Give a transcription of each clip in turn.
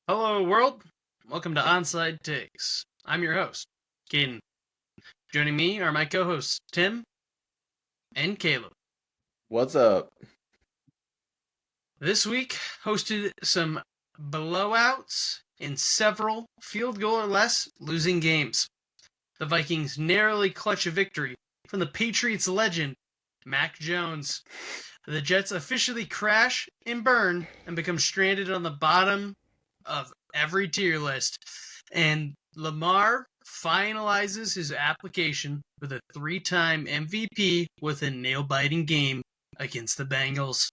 Hello, world. Welcome to Onside Takes. I'm your host, Caden. Joining me are my co-hosts, Tim and Caleb. What's up? This week, hosted some blowouts in several field goal or less losing games. The Vikings narrowly clutch a victory from the Patriots legend, Mac Jones. The Jets officially crash and burn and become stranded on the bottom of every tier list. And Lamar finalizes his application for the 3-time MVP with a nail-biting game against the Bengals.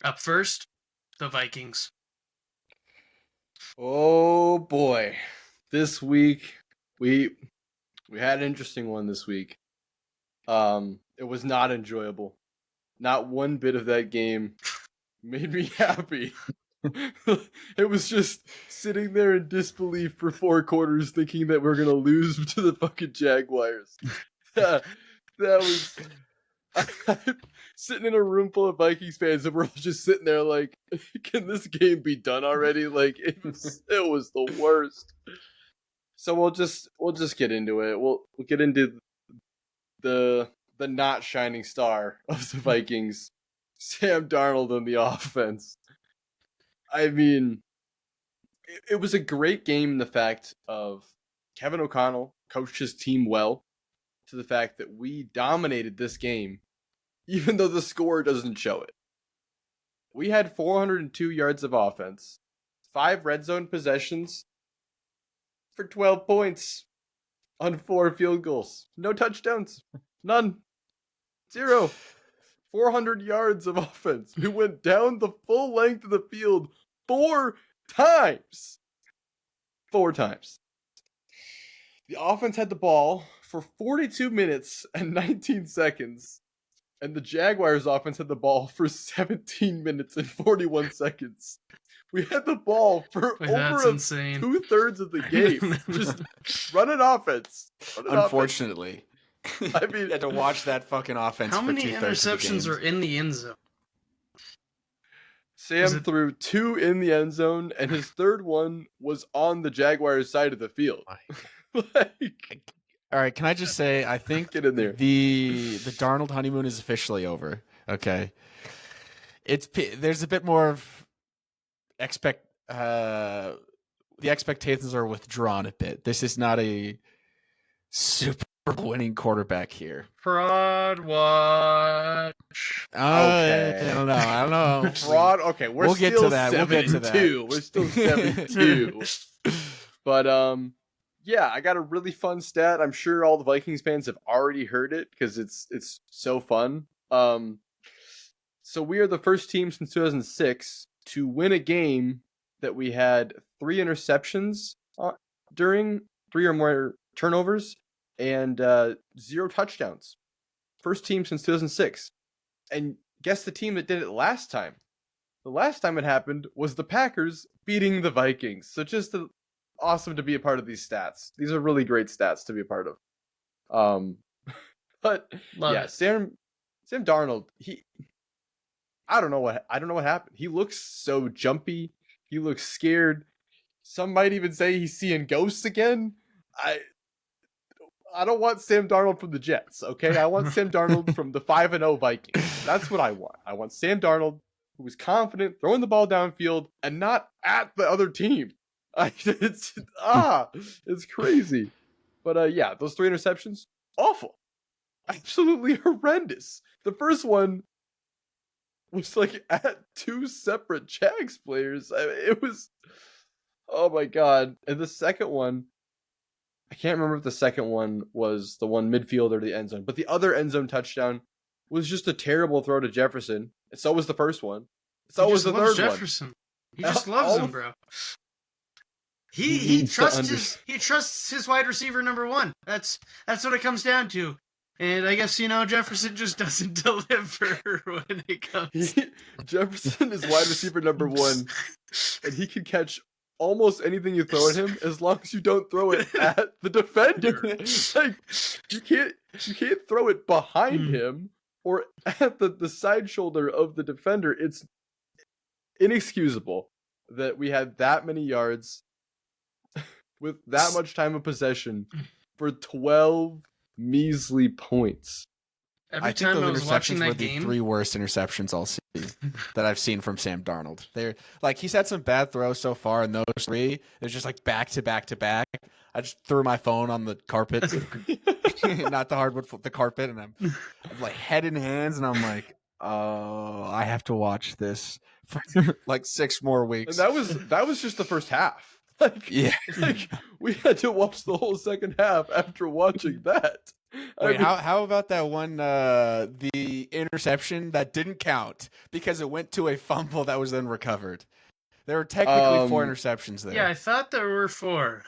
Up first, the Vikings. Oh boy. This week we had an interesting one this week. It was not enjoyable. Not one bit of that game made me happy. It was just sitting there in disbelief for 4 quarters thinking that we're going to lose to the fucking Jaguars. That was sitting in a room full of Vikings fans and we're all just sitting there like, can this game be done already? Like it was the worst. So we'll just get into it. We'll get into the not shining star of the Vikings, Sam Darnold on the offense. I mean, it was a great game in the fact of Kevin O'Connell coached his team well, to the fact that we dominated this game, even though the score doesn't show it. We had 402 yards of offense, 5 red zone possessions for 12 points on 4 field goals. No touchdowns. None. 0. 400 yards of offense. We went down the full length of the field 4 times. 4 times. The offense had the ball for 42 minutes and 19 seconds. And the Jaguars offense had the ball for 17 minutes and 41 seconds. We had the ball for over 2/3 of the game. Just running offense. Unfortunately. I mean, you had to watch that fucking offense. How for many 2/3 interceptions are in the end zone? Sam threw 2 in the end zone, and his third one was on the Jaguars' side of the field. All right, can I just say, I think get in there. The Darnold honeymoon is officially over. Okay, there's a bit more of the expectations are withdrawn a bit. This is not a Super Bowl winning quarterback here. Fraud watch. Okay. I don't know. Fraud. Okay, we'll get to that. We'll get to that. We're still 7-2. But yeah, I got a really fun stat. I'm sure all the Vikings fans have already heard it because it's so fun. So we are the first team since 2006 to win a game that we had 3 interceptions during, 3 or more turnovers, and 0 touchdowns. First team since 2006. And guess the team that did it last time. The last time it happened was the Packers beating the Vikings. So just awesome to be a part of these stats. These are really great stats to be a part of. But Love yeah, it. Sam Darnold, I don't know what happened. He looks so jumpy. He looks scared. Some might even say he's seeing ghosts again. I don't want Sam Darnold from the Jets, okay? I want Sam Darnold from the 5-0 Vikings. That's what I want. I want Sam Darnold, who is confident, throwing the ball downfield, and not at the other team. It's crazy. But yeah, those 3 interceptions, awful. Absolutely horrendous. The first one was like at 2 separate Jags players. It was, oh my god. And the second one, I can't remember if the second one was the one midfield or the end zone, but the other end zone touchdown was just a terrible throw to Jefferson. So was the first one. So was the third Jefferson. one. He just loves him, bro. He trusts his wide receiver number 1. That's what it comes down to. And I guess, Jefferson just doesn't deliver when it comes. Jefferson is wide receiver number 1, and he can catch almost anything you throw at him as long as you don't throw it at the defender. Like you can't throw it behind him or at the side shoulder of the defender. It's inexcusable. that we had that many yards with that much time of possession for 12 measly points. Every I think time I those was watching interceptions were that the game, 3 worst interceptions I'll see that I've seen from Sam Darnold. They're like he's had some bad throws so far, and those 3, they're just like back to back to back. I just threw my phone on the carpet, not the hardwood, the carpet, and I'm like head in hands, and I'm like, oh, I have to watch this for like 6 more And weeks. that was just the first half. Like, Yeah. like we had to watch the whole second half after watching that. Wait, how about that one the interception that didn't count because it went to a fumble that was then recovered? There were technically 4 interceptions there. yeah, I thought there were 4.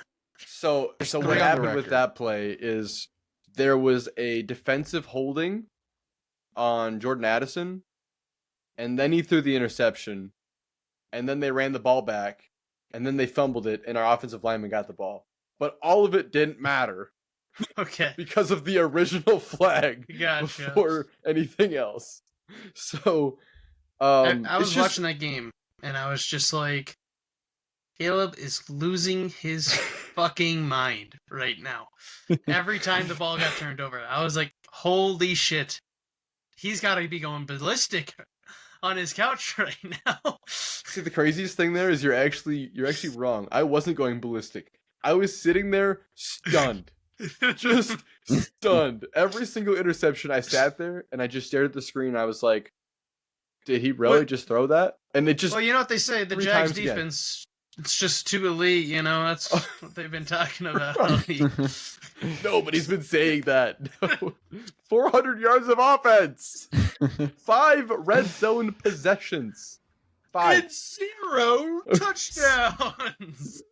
So There's what 3 on the happened with record. that play is there was a defensive holding on Jordan Addison, and then he threw the interception, and then they ran the ball back, and then they fumbled it, and our offensive lineman got the ball. But all of it didn't matter Okay, because of the original flag gotcha. before anything else. So I was it's just, watching that game, and I was just like, Caleb is losing his fucking mind right now. Every time the ball got turned over, I was like, holy shit. He's got to be going ballistic on his couch right now. See, the craziest thing there is you're actually wrong. I wasn't going ballistic. I was sitting there stunned. Just stunned. Every single interception, I sat there and I just stared at the screen. And I was like, did he really just throw that? And it just Well, you know what they say, the 3 Jags times again. defense, it's just too elite, you know, that's what they've been talking about. Nobody's been saying that. No. 400 yards of offense. 5 red zone possessions. 5. And 0 touchdowns.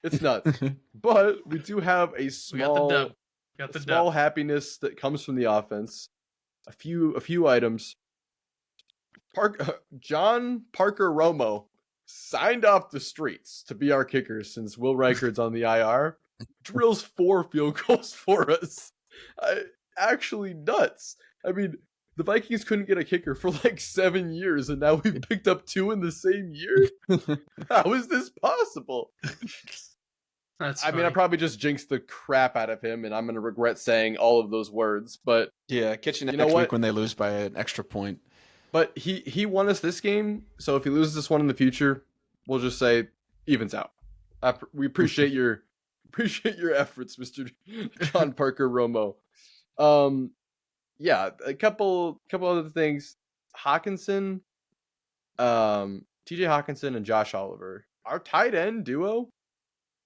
It's nuts. But we do have a We got the small dub. Got the small dub. happiness that comes from the offense. A few items. John Parker Romo signed off the streets to be our kicker since Will Reichard's on the IR. Drills 4 field goals for us. Actually nuts. I mean, the Vikings couldn't get a kicker for like 7 years, and now we've picked up 2 in the same year? How is this possible? That's I mean, I funny. probably just jinxed the crap out of him, and I'm going to regret saying all of those words, but Yeah, catch you You next know what? week when they lose by an extra point. But he won us this game, so if he loses this one in the future, we'll just say evens out. We appreciate your efforts, Mr. John Parker Romo. Yeah, a couple other things. Hawkinson, TJ Hawkinson and Josh Oliver, our tight end duo.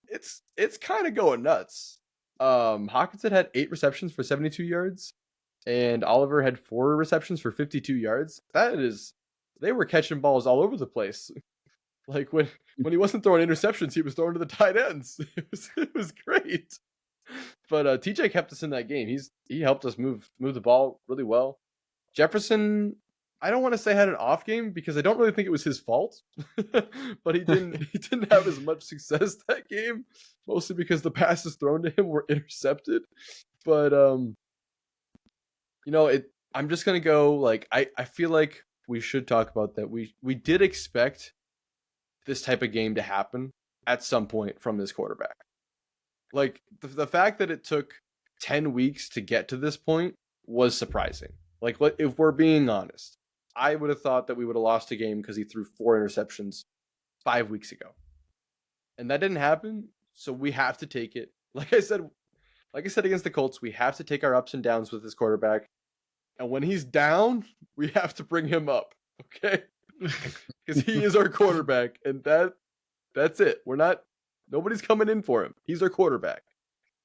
It's kind of going nuts. Hawkinson had 8 receptions for 72 yards. And Oliver had 4 receptions for 52 yards. They were catching balls all over the place. Like when he wasn't throwing interceptions, he was throwing to the tight ends. It was great. But TJ kept us in that game. He helped us move the ball really well. Jefferson, I don't want to say had an off game because I don't really think it was his fault. But he didn't have as much success that game, mostly because the passes thrown to him were intercepted. But I'm just gonna go like I feel like we should talk about that. We did expect this type of game to happen at some point from this quarterback. Like the fact that it took 10 weeks to get to this point was surprising. Like if we're being honest, I would have thought that we would have lost a game because he threw 4 interceptions 5 weeks ago. And that didn't happen, so we have to take it. Like I said against the Colts, we have to take our ups and downs with this quarterback. And when he's down, we have to bring him up, okay? Because he is our quarterback, and that's it. Nobody's coming in for him. He's our quarterback.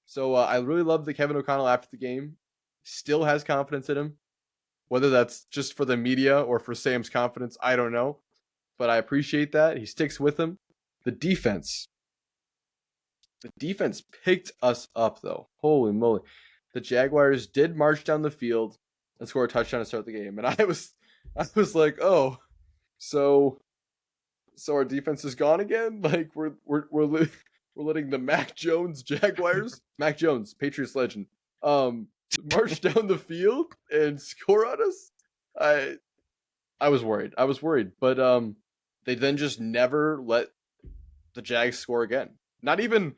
So I really love that Kevin O'Connell after the game still has confidence in him. Whether that's just for the media or for Sam's confidence, I don't know. But I appreciate that. He sticks with him. The defense picked us up, though. Holy moly. The Jaguars did march down the field and score a touchdown to start the game. And I was like, oh, so our defense is gone again? Like we're letting the Mac Jones Jaguars, Mac Jones, Patriots legend, march down the field and score on us? I was worried. But they then just never let the Jags score again. Not even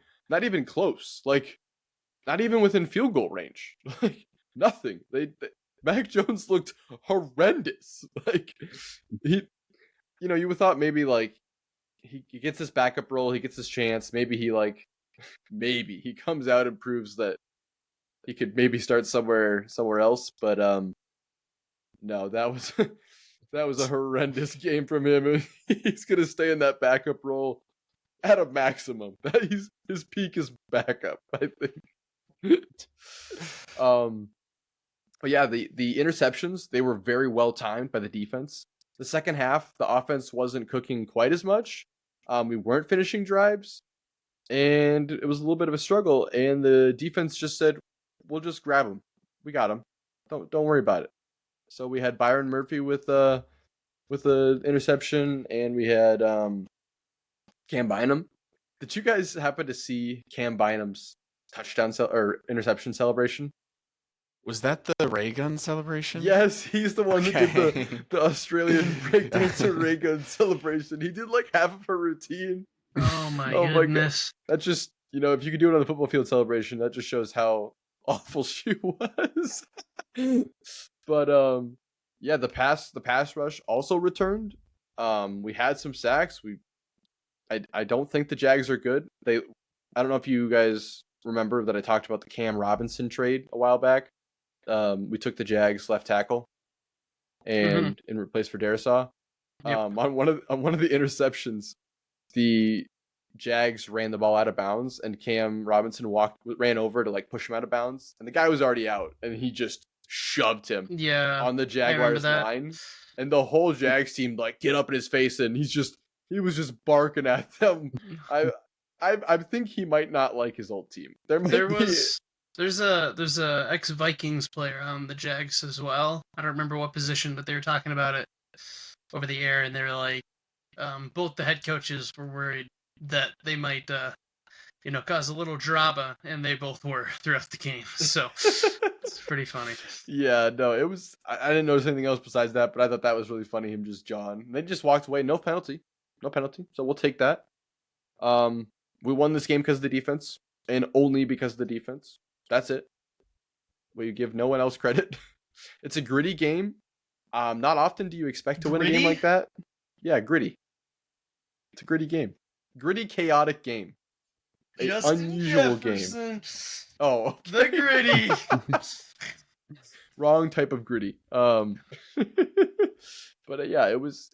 close. Like, not even within field goal range. Like, nothing. Mac Jones looked horrendous. Like, he, you would thought maybe like he gets his backup role, he gets his chance. Maybe he comes out and proves that he could maybe start somewhere else. But no, that was that was a horrendous game from him. He's gonna stay in that backup role at a maximum. His peak is backup, I think. But yeah, the interceptions, they were very well timed by the defense. The second half, the offense wasn't cooking quite as much. We weren't finishing drives, and it was a little bit of a struggle. And the defense just said, "We'll just grab him. We got him. Don't worry about it." So we had Byron Murphy with the interception, and we had Cam Bynum. Did you guys happen to see Cam Bynum's touchdown or interception celebration? Was that the ray gun celebration? Yes, he's the one that did the Australian breakdancer ray gun celebration. He did like half of her routine. Oh my goodness. God. That just, if you could do it on the football field celebration, that just shows how awful she was. But yeah, the pass rush also returned. We had some sacks. I don't think the Jags are good. I don't know if you guys remember that I talked about the Cam Robinson trade a while back. We took the Jags left tackle and in replace for Darisaw. Yep. On one of the interceptions, the Jags ran the ball out of bounds, and Cam Robinson ran over to like push him out of bounds, and the guy was already out, and he just shoved him on the Jaguars line, and the whole Jags team like get up in his face, and he was just barking at them. I think he might not like his old team. There's a ex-Vikings player on the Jags as well. I don't remember what position, but they were talking about it over the air, and they were like, both the head coaches were worried that they might, cause a little drama, and they both were throughout the game. So it's pretty funny. Yeah, no, it was. I didn't notice anything else besides that, but I thought that was really funny. Him just jawing. And they just walked away, no penalty. So we'll take that. We won this game because of the defense, and only because of the defense. That's it. We give no one else credit. It's a gritty game. Not often do you expect to win a game like that. Yeah, gritty. It's a gritty game. Gritty, chaotic game. An unusual game. Oh, okay. The gritty. Wrong type of gritty. But yeah, it was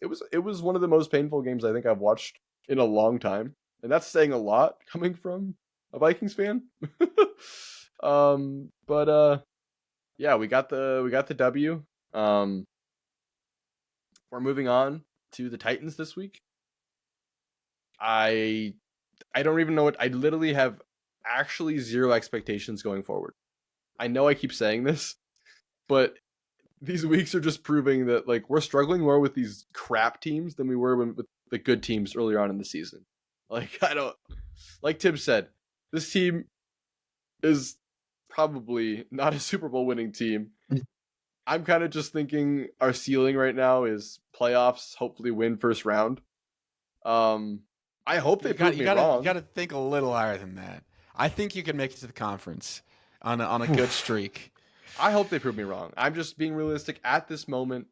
one of the most painful games I think I've watched in a long time, and that's saying a lot coming from a Vikings fan. But yeah, we got the W. We're moving on to the Titans this week. I don't even know what I literally have actually zero expectations going forward. I know I keep saying this, but these weeks are just proving that like we're struggling more with these crap teams than we were with the good teams earlier on in the season. Like like Tim said, this team is probably not a Super Bowl winning team. I'm kind of just thinking our ceiling right now is playoffs, hopefully win first round. I hope they prove me wrong. You got to think a little higher than that. I think you can make it to the conference on a good streak. I hope they prove me wrong. I'm just being realistic at this moment.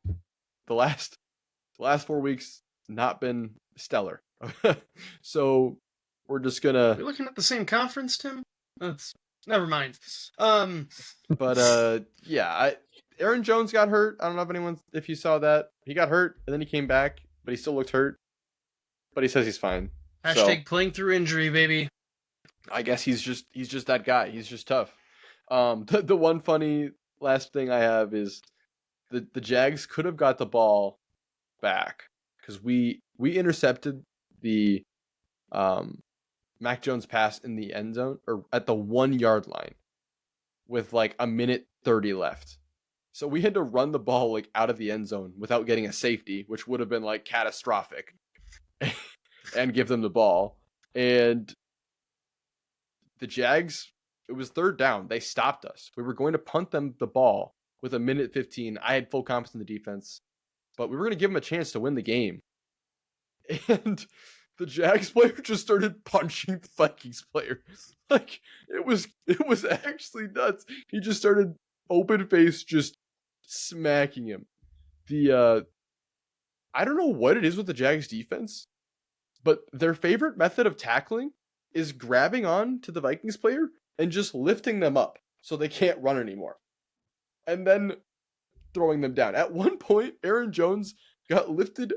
The last 4 weeks not been stellar. So we're just gonna. We're looking at the same conference, Tim. Never mind. But yeah, Aaron Jones got hurt. I don't know if you saw that. He got hurt and then he came back, but he still looked hurt. But he says he's fine. Hashtag playing through injury, baby. I guess he's just that guy. He's just tough. The one funny last thing I have is the Jags could have got the ball back because we intercepted the Mac Jones pass in the end zone or at the 1 yard line with like a minute 30 left. So we had to run the ball like out of the end zone without getting a safety, which would have been like catastrophic, and give them the ball. And the Jags, it was third down. They stopped us. We were going to punt them the ball with a minute 15. I had full confidence in the defense, but we were going to give them a chance to win the game. and the Jags player just started punching the Vikings player. Like it was actually nuts. He just started open face just smacking him. I don't know what it is with the Jags defense, but their favorite method of tackling is grabbing on to the Vikings player and just lifting them up so they can't run anymore. And then throwing them down. At one point, Aaron Jones got lifted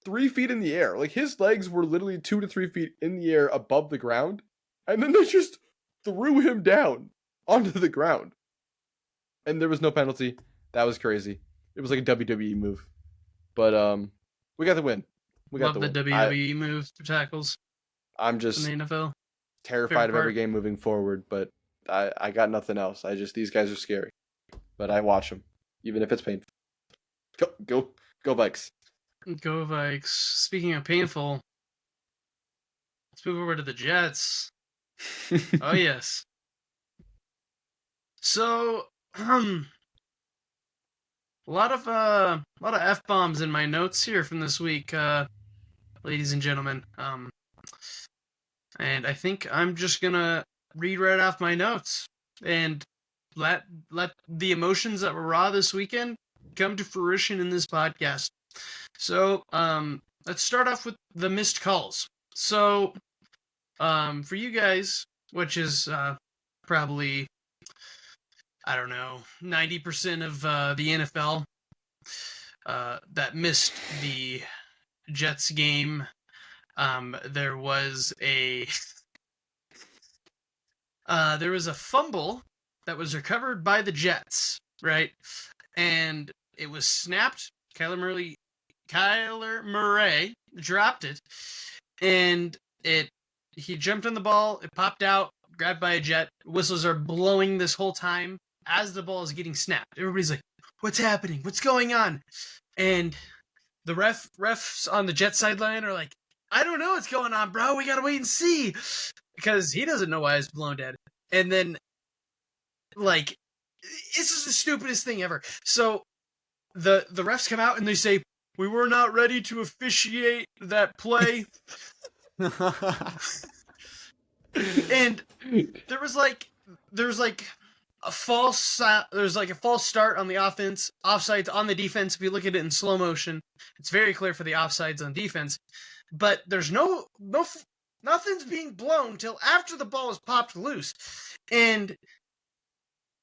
3 feet in the air. Like his legs were literally 2 to 3 feet in the air above the ground. And then they just threw him down onto the ground. And there was no penalty. That was crazy. It was like a WWE move. But we got the win. We got Love the win. WWE moves for tackles I'm in just the NFL. terrified of part. every game moving forward, but I got nothing else. These guys are scary. But I watch them, even if it's painful. Go Vikes. Go Vikes. Speaking of painful, let's move over to the Jets. Oh yes. So, a lot of F-bombs in my notes here from this week, ladies and gentlemen. And I think I'm just gonna read right off my notes and let the emotions that were raw this weekend come to fruition in this podcast. So, let's start off with the missed calls. So, for you guys, which is probably, I don't know, 90% of the NFL that missed the Jets game, there was a fumble that was recovered by the Jets, right? And it was snapped. Kyler Murray dropped it, and he jumped on the ball. It popped out, grabbed by a Jet. Whistles are blowing this whole time as the ball is getting snapped. Everybody's like, "What's happening? What's going on?" And the refs on the Jet sideline are like, "I don't know what's going on, bro. We gotta wait and see," because he doesn't know why it's blown dead. And then, like, this is the stupidest thing ever. So the refs come out and they say, "We were not ready to officiate that play." And there was like a false start on the offense, offsides on the defense. If you look at it in slow motion, it's very clear for the offsides on defense. But there's nothing's being blown till after the ball is popped loose. And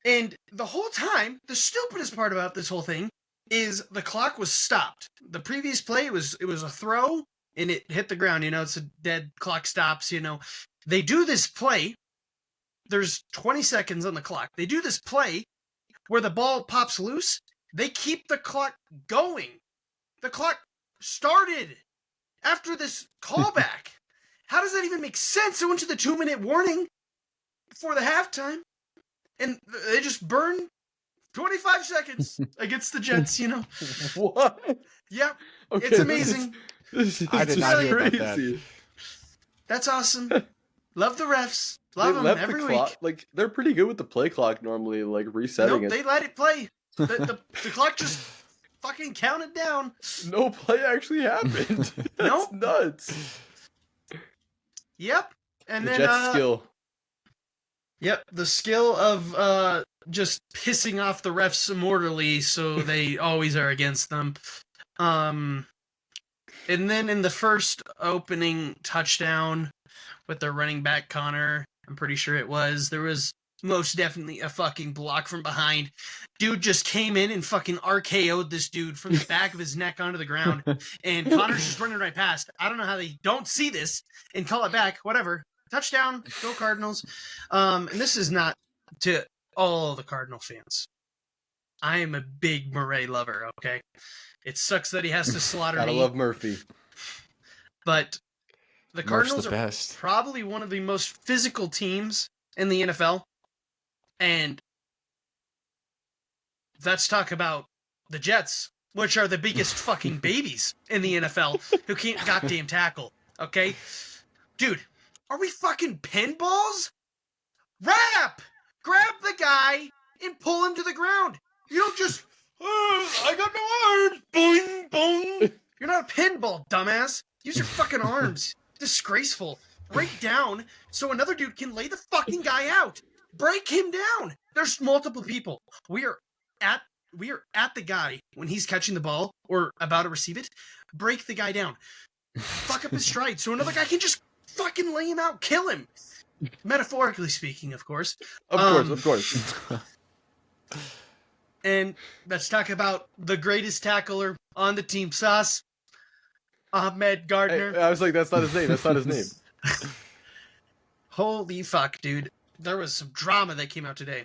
the whole time, the stupidest part about this whole thing is the clock was stopped. The previous play it was a throw and it hit the ground. It's a dead clock stops. They do this play. There's 20 seconds on the clock. They do this play where the ball pops loose. They keep the clock going. The clock started after this callback. How does that even make sense? It went to the 2-minute warning before the halftime, and they just burned 25 seconds against the Jets, What? Yep. Okay, It's amazing. This is I did not hear about that. crazy. That's awesome. Love the refs. Love They them left every the week. clock. Like they're pretty good with the play clock normally, like resetting Nope, they let it play. The clock just fucking counted down. No play actually happened. That's Nope. nuts. Yep. And The then Jets' skill. Yep, the skill of just pissing off the refs immortally, so they always are against them. And then in the first opening touchdown with their running back Connor, I'm pretty sure it was, there was most definitely a fucking block from behind. Dude just came in and fucking RKO'd this dude from the back of his neck onto the ground, and Connor's just running right past. I don't know how they don't see this and call it back. Whatever. Touchdown, go Cardinals. And this is not to all the Cardinal fans. I am a big Murray lover, okay? It sucks that he has to slaughter Gotta me. love Murphy. But the Cardinals the are best. probably one of the most physical teams in the NFL. And let's talk about the Jets, which are the biggest fucking babies in the NFL who can't goddamn tackle, okay? Dude, are we fucking pinballs? Rap! Grab the guy and pull him to the ground. You don't just, I got no arms, boing, boing. You're not a pinball, dumbass. Use your fucking arms. Disgraceful. Break down so another dude can lay the fucking guy out. Break him down. There's multiple people. We are at the guy when he's catching the ball or about to receive it. Break the guy down. Fuck up his stride so another guy can just fucking lay him out, kill him. Metaphorically speaking, of course. Of course. And let's talk about the greatest tackler on the team, Sauce. Ahmed Gardner. Hey, I was like, that's not his name. That's not his name. Holy fuck, dude. There was some drama that came out today.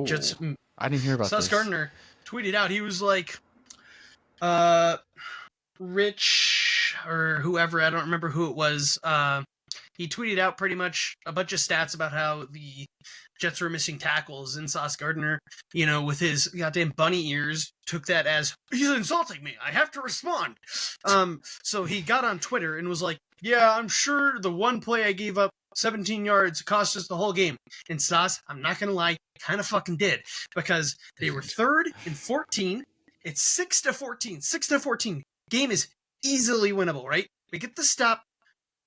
Just I didn't hear about Sauce this. Gardner tweeted out, he was like, Rich or whoever, I don't remember who it was, he tweeted out pretty much a bunch of stats about how the Jets were missing tackles, and Sauce Gardner, with his goddamn bunny ears, took that as, he's insulting me, I have to respond. So he got on Twitter and was like, yeah, I'm sure the one play I gave up 17 yards cost us the whole game. And Sauce, I'm not going to lie, kind of fucking did, because they were 3rd and 14. It's 6-14. 6-14. Game is easily winnable, right? We get the stop.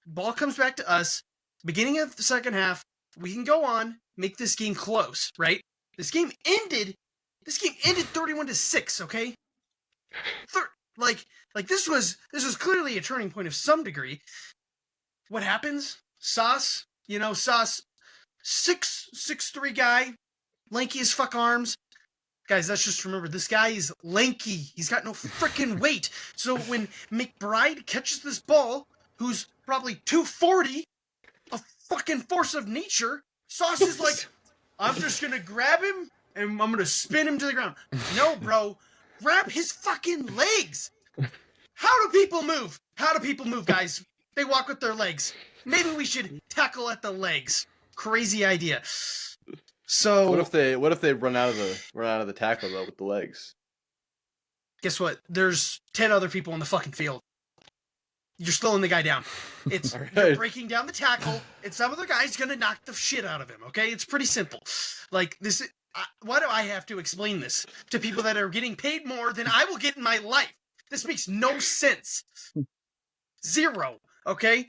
Ball comes back to us. Beginning of the second half, we can go on, make this game close, right? This game ended 31-6, okay? This was clearly a turning point of some degree. What happens? Sauce, Sauce, 6'3" guy, lanky as fuck arms. Guys, let's just remember, this guy is lanky. He's got no freaking weight. So when McBride catches this ball, who's probably 240, a fucking force of nature, Sauce is like, I'm just going to grab him and I'm going to spin him to the ground. No, bro. Grab his fucking legs. How do people move? Guys? They walk with their legs. Maybe we should tackle at the legs. Crazy idea. So what if they run out of the tackle though with the legs? Guess what? There's 10 other people on the fucking field. You're slowing the guy down. It's All right. You're breaking down the tackle, and some other guy's gonna knock the shit out of him. Okay, it's pretty simple. Like this. Why do I have to explain this to people that are getting paid more than I will get in my life? This makes no sense. Zero. Okay.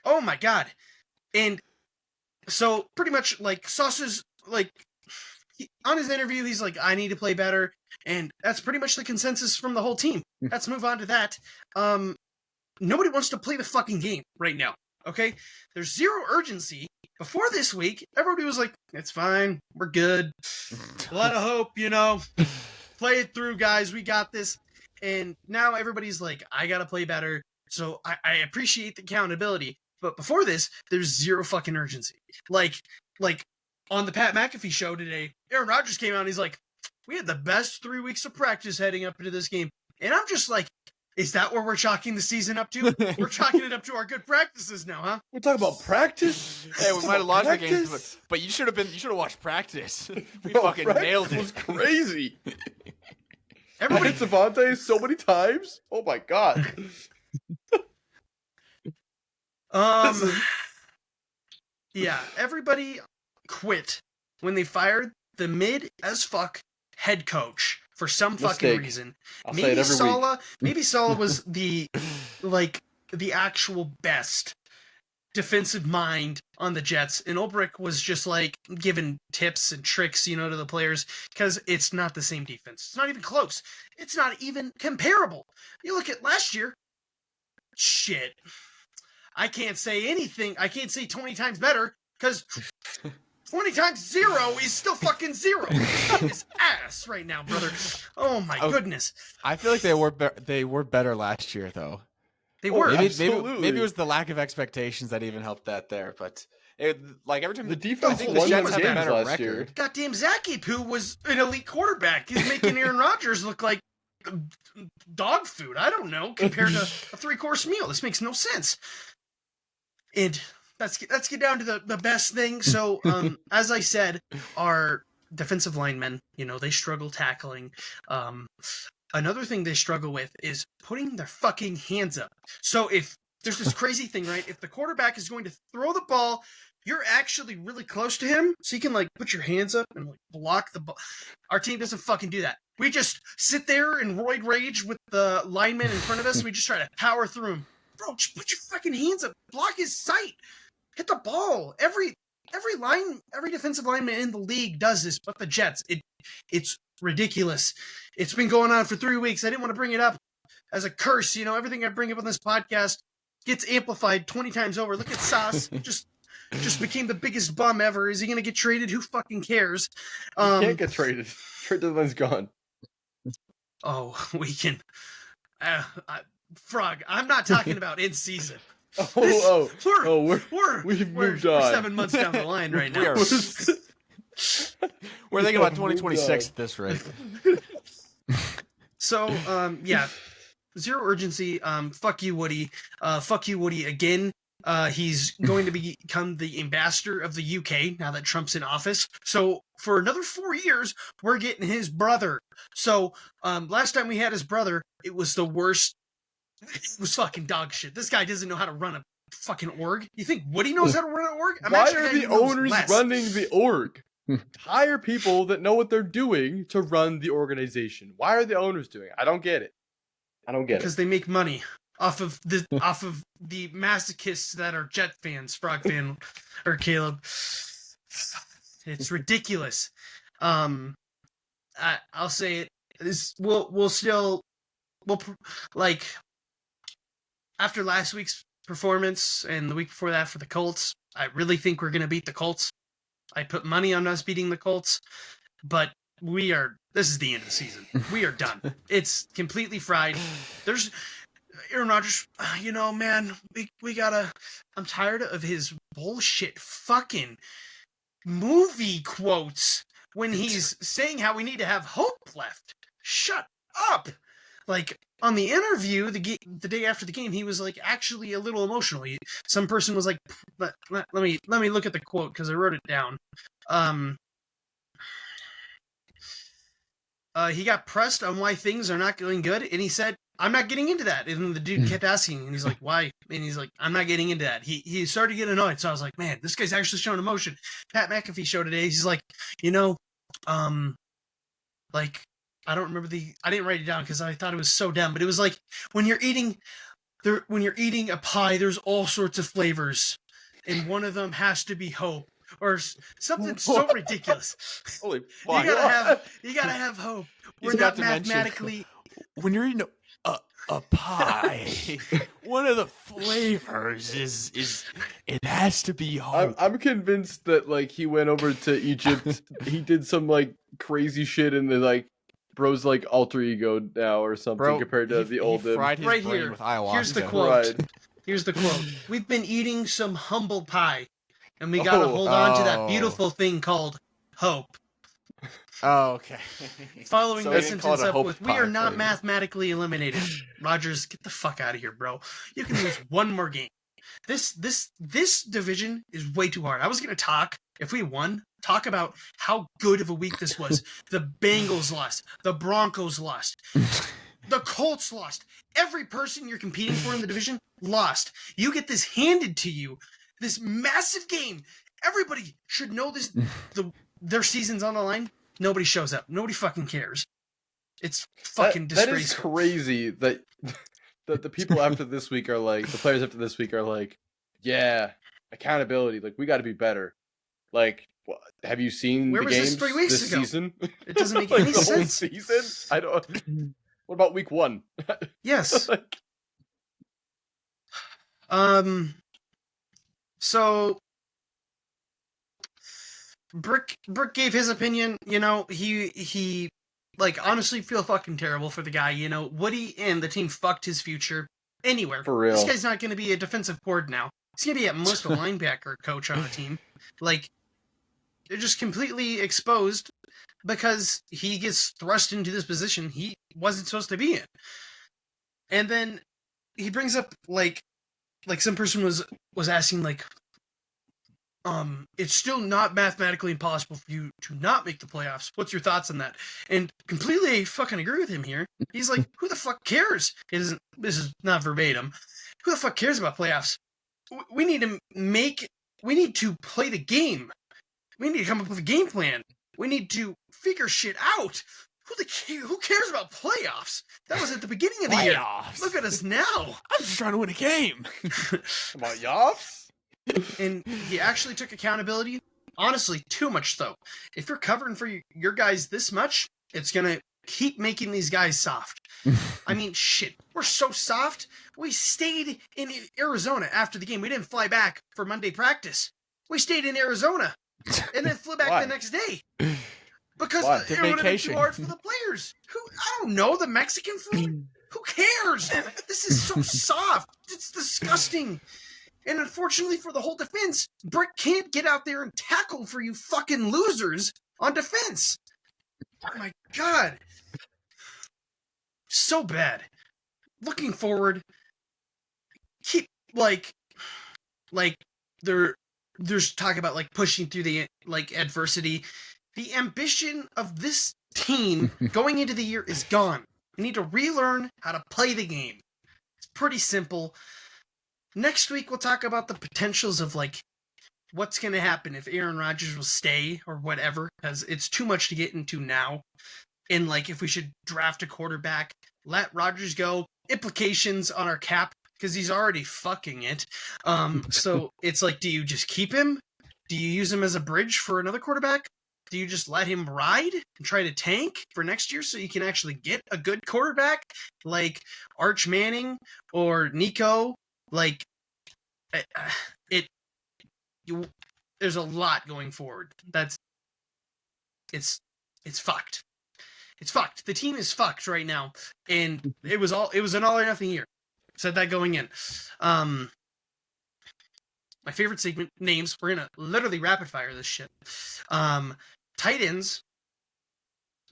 Oh my god. And so pretty much like Sauce's on his interview, he's like, I need to play better, and that's pretty much the consensus from the whole team. Let's move on to that. Nobody wants to play the fucking game right now. Okay, there's zero urgency. Before this week, everybody was like, it's fine, we're good. A lot of hope, play it through, guys, we got this. And now everybody's like, I gotta play better. So I appreciate the accountability. But before this, there's zero fucking urgency. Like on the Pat McAfee show today, Aaron Rodgers came out and he's like, we had the best 3 weeks of practice heading up into this game. And I'm just like, is that where we're chalking the season up to? We're chalking it up to our good practices now, huh? We're talking about practice. Hey, we might have lost the game, but you should have watched practice. We fucking nailed it. It was crazy. Everybody I hit Savante so many times. Oh my god. Yeah, everybody quit when they fired the mid as fuck head coach for some fucking Mistake. reason. I'll say it every week. Maybe Saleh was the actual best defensive mind on the Jets, and Ulbrich was just like giving tips and tricks, to the players, because it's not the same defense. It's not even close. It's not even comparable. You look at last year, shit. I can't say anything. I can't say 20 times better, because 20 times 0 is still fucking 0. It's ass right now, brother. Oh my goodness. I feel like they were better last year, though. They were. Maybe it was the lack of expectations that even helped that there. But every time The defense I think won the Jets those have a games better last record. year. Goddamn Zakip, who was an elite quarterback, is making Aaron Rodgers look like dog food. I don't know, compared to a 3-course meal. This makes no sense. And let's get down to the best thing. So, as I said, our defensive linemen, they struggle tackling. Another thing they struggle with is putting their fucking hands up. So if there's this crazy thing, right? If the quarterback is going to throw the ball, you're actually really close to him, so you can put your hands up and block the ball. Our team doesn't fucking do that. We just sit there and roid rage with the lineman in front of us. We just try to power through him. Bro, just put your fucking hands up. Block his sight. Hit the ball. Every defensive lineman in the league does this, but the Jets. It's ridiculous. It's been going on for 3 weeks. I didn't want to bring it up as a curse. You know, everything I bring up on this podcast gets amplified 20 times over. Look at Sauce. just became the biggest bum ever. Is he going to get traded? Who fucking cares? He can't get traded. Trade deadline's gone. Oh, we can. Frog, I'm not talking about in season. We've moved on. We're 7 months down the line right now. We're thinking about 2026 at this rate. So, yeah, zero urgency. Fuck you, Woody. Fuck you, Woody again. He's going to become the ambassador of the UK now that Trump's in office. So for another 4 years, we're getting his brother. So last time we had his brother, it was the worst. It was fucking dog shit. This guy doesn't know how to run a fucking org. You think Woody knows how to run an org? Why are the owners running the org? Hire people that know what they're doing to run the organization. Why are the owners doing it? I don't get it. Because they make money off of the masochists that are Jet fans, Frog fan, or Caleb. It's ridiculous. I'll say it. Like after last week's performance and the week before that for the Colts, I really think we're gonna beat the Colts. I put money on us beating the Colts, but this is the end of the season. We are done. It's completely fried. There's Aaron Rodgers, you know, man, we gotta. I'm tired of his bullshit fucking movie quotes when he's saying how we need to have hope left. Shut up. Like on the interview, the day after the game, he was like actually a little emotional. Some person was like, let me look at the quote because I wrote it down. He got pressed on why things are not going good, and he said, "I'm not getting into that." And the dude kept asking, and he's like, "Why?" And he's like, "I'm not getting into that." He started to get annoyed, so I was like, "Man, this guy's actually showing emotion." Pat McAfee showed today. He's like, you know, like. I don't remember I didn't write it down because I thought it was so dumb, but it was like when you're eating a pie, there's all sorts of flavors, and one of them has to be hope or something so ridiculous. Holy fuck! You gotta have hope. We're He's not got to mention, mathematically. when you're eating a pie, one of the flavors is it has to be hope. I'm convinced that like he went over to Egypt. He did some like crazy shit in the like. Bro's like alter ego now or something compared to the old him. Fried his Right brain here. with ayahuasca. Here's the quote. Right. Here's the quote. We've been eating some humble pie, and we gotta hold on to that beautiful thing called hope. Oh, okay. Following So this he didn't call sentence it a up hope with, "We pie, are not right? mathematically eliminated." Rodgers, get the fuck out of here, bro. You can lose one more game. This division is way too hard. I was gonna talk, if we won, talk about how good of a week this was. The Bengals lost. The Broncos lost. The Colts lost. Every person you're competing for in the division lost. You get this handed to you. This massive game. Everybody should know this. Their season's on the line. Nobody shows up. Nobody fucking cares. It's fucking disgraceful. That is crazy that the people after this week are like, the players after this week are like, yeah, accountability. Like, we got to be better. Like, have you seen Where the was games this 3 weeks this ago? season? It doesn't make like any the whole sense. season? I don't. What about week 1? Yes. Like, So Brick gave his opinion. You know, he like honestly feel fucking terrible for the guy. You know, Woody and the team fucked his future anywhere. For real. This guy's not going to be a defensive coord now. He's going to be at most a linebacker coach on the team. Like, they're just completely exposed because he gets thrust into this position he wasn't supposed to be in. And then he brings up like some person was asking like, it's still not mathematically impossible for you to not make the playoffs. What's your thoughts on that? And completely fucking agree with him here. He's like, who the fuck cares? This is not verbatim. Who the fuck cares about playoffs? We need to play the game. We need to come up with a game plan. We need to figure shit out. Who cares about playoffs? That was at the beginning of the year. Playoffs. Look at us now. I'm just trying to win a game. About Yoffs? And he actually took accountability. Honestly, too much though. If you're covering for your guys this much, it's gonna keep making these guys soft. I mean, shit, we're so soft. We stayed in Arizona after the game. We didn't fly back for Monday practice. We stayed in Arizona and then flew back Why? the next day. Because Why? it would have been Vacation. too hard for the players. I don't know, the Mexican food? Who cares? This is so soft. It's disgusting. And unfortunately for the whole defense, Brick can't get out there and tackle for you fucking losers on defense. Oh my god. So bad. Looking forward, keep there's talk about like pushing through the like adversity. The ambition of this team going into the year is gone. We need to relearn how to play the game. It's pretty simple. Next week we'll talk about the potentials of like what's going to happen if Aaron Rodgers will stay or whatever, because it's too much to get into now. And like if we should draft a quarterback, let Rodgers go, implications on our cap because he's already fucking it. So it's like, do you just keep him? Do you use him as a bridge for another quarterback? Do you just let him ride and try to tank for next year so you can actually get a good quarterback like Arch Manning or Nico? Like, there's a lot going forward. It's fucked. It's fucked. The team is fucked right now, and it was an all or nothing year. Said that going in. My favorite segment, names. We're gonna literally rapid fire this shit. Tight ends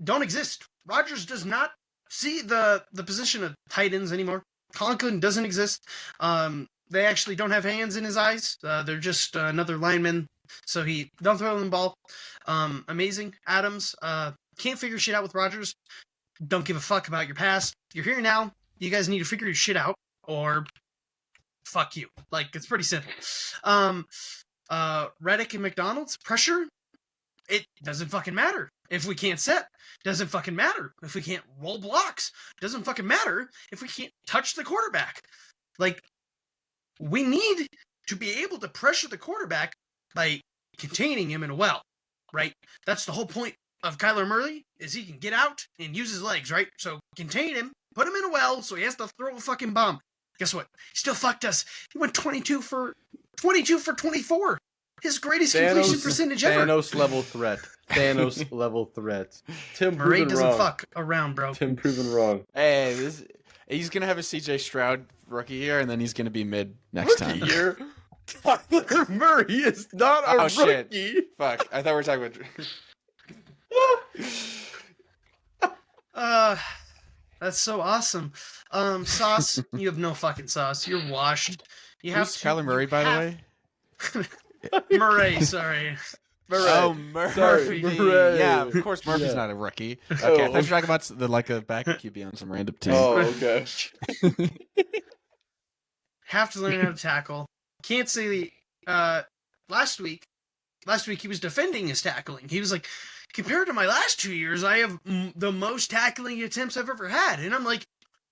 don't exist. Rodgers does not see the position of tight ends anymore. Conklin doesn't exist. They actually don't have hands in his eyes. They're just another lineman. So he don't throw them the ball. Amazing. Adams can't figure shit out with Rodgers. Don't give a fuck about your past. You're here now. You guys need to figure your shit out, or fuck you. Like, it's pretty simple. Reddick and McDonald's pressure. It doesn't fucking matter if we can't set. Doesn't fucking matter if we can't roll blocks. Doesn't fucking matter if we can't touch the quarterback. Like, we need to be able to pressure the quarterback by containing him in a well, right? That's the whole point of Kyler Murray, is he can get out and use his legs, right? So contain him, put him in a well so he has to throw a fucking bomb. Guess what? He still fucked us. He went 22 for 24. His greatest completion percentage ever. Thanos level threat. Thanos level threat. Tim Murray proven doesn't wrong. fuck around, bro. Tim proven wrong. Hey, he's gonna have a CJ Stroud rookie year, and then he's gonna be mid next Rookie time. year? Kyler Murray is not a Oh, rookie. shit. Fuck, I thought we were talking about. That's so awesome. Sauce, you have no fucking sauce. You're washed. You have Who's Kyler Murray, by the way? Murray, sorry. Murray. Oh, Sorry, Murphy. Murray. Yeah, of course Murphy's Yeah. not a rookie. Okay, Oh, I thought you were talking about a backup QB on some random team. Oh, okay. Have to learn how to tackle. Can't say last week he was defending his tackling. He was like, compared to my last 2 years, I have the most tackling attempts I've ever had. And I'm like,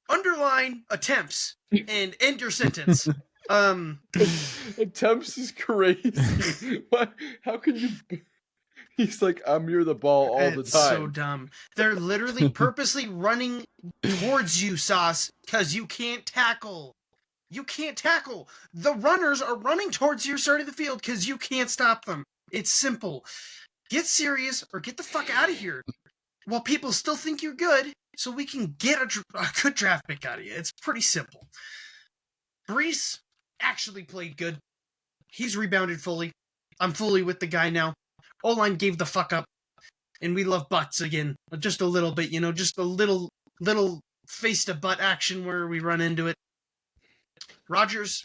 underline attempts and end your sentence. Attempts is crazy. What? How can you? He's like, I'm near the ball all the It's time. so dumb. They're literally purposely running towards you, Sauce, because you can't tackle. You can't tackle. The runners are running towards your side of the field because you can't stop them. It's simple. Get serious or get the fuck out of here while people still think you're good so we can get a good draft pick out of you. It's pretty simple. Brees actually played good. He's rebounded fully. I'm fully with the guy now. O-line gave the fuck up. And we love butts again. Just a little bit, just a little face to butt action where we run into it. Rodgers,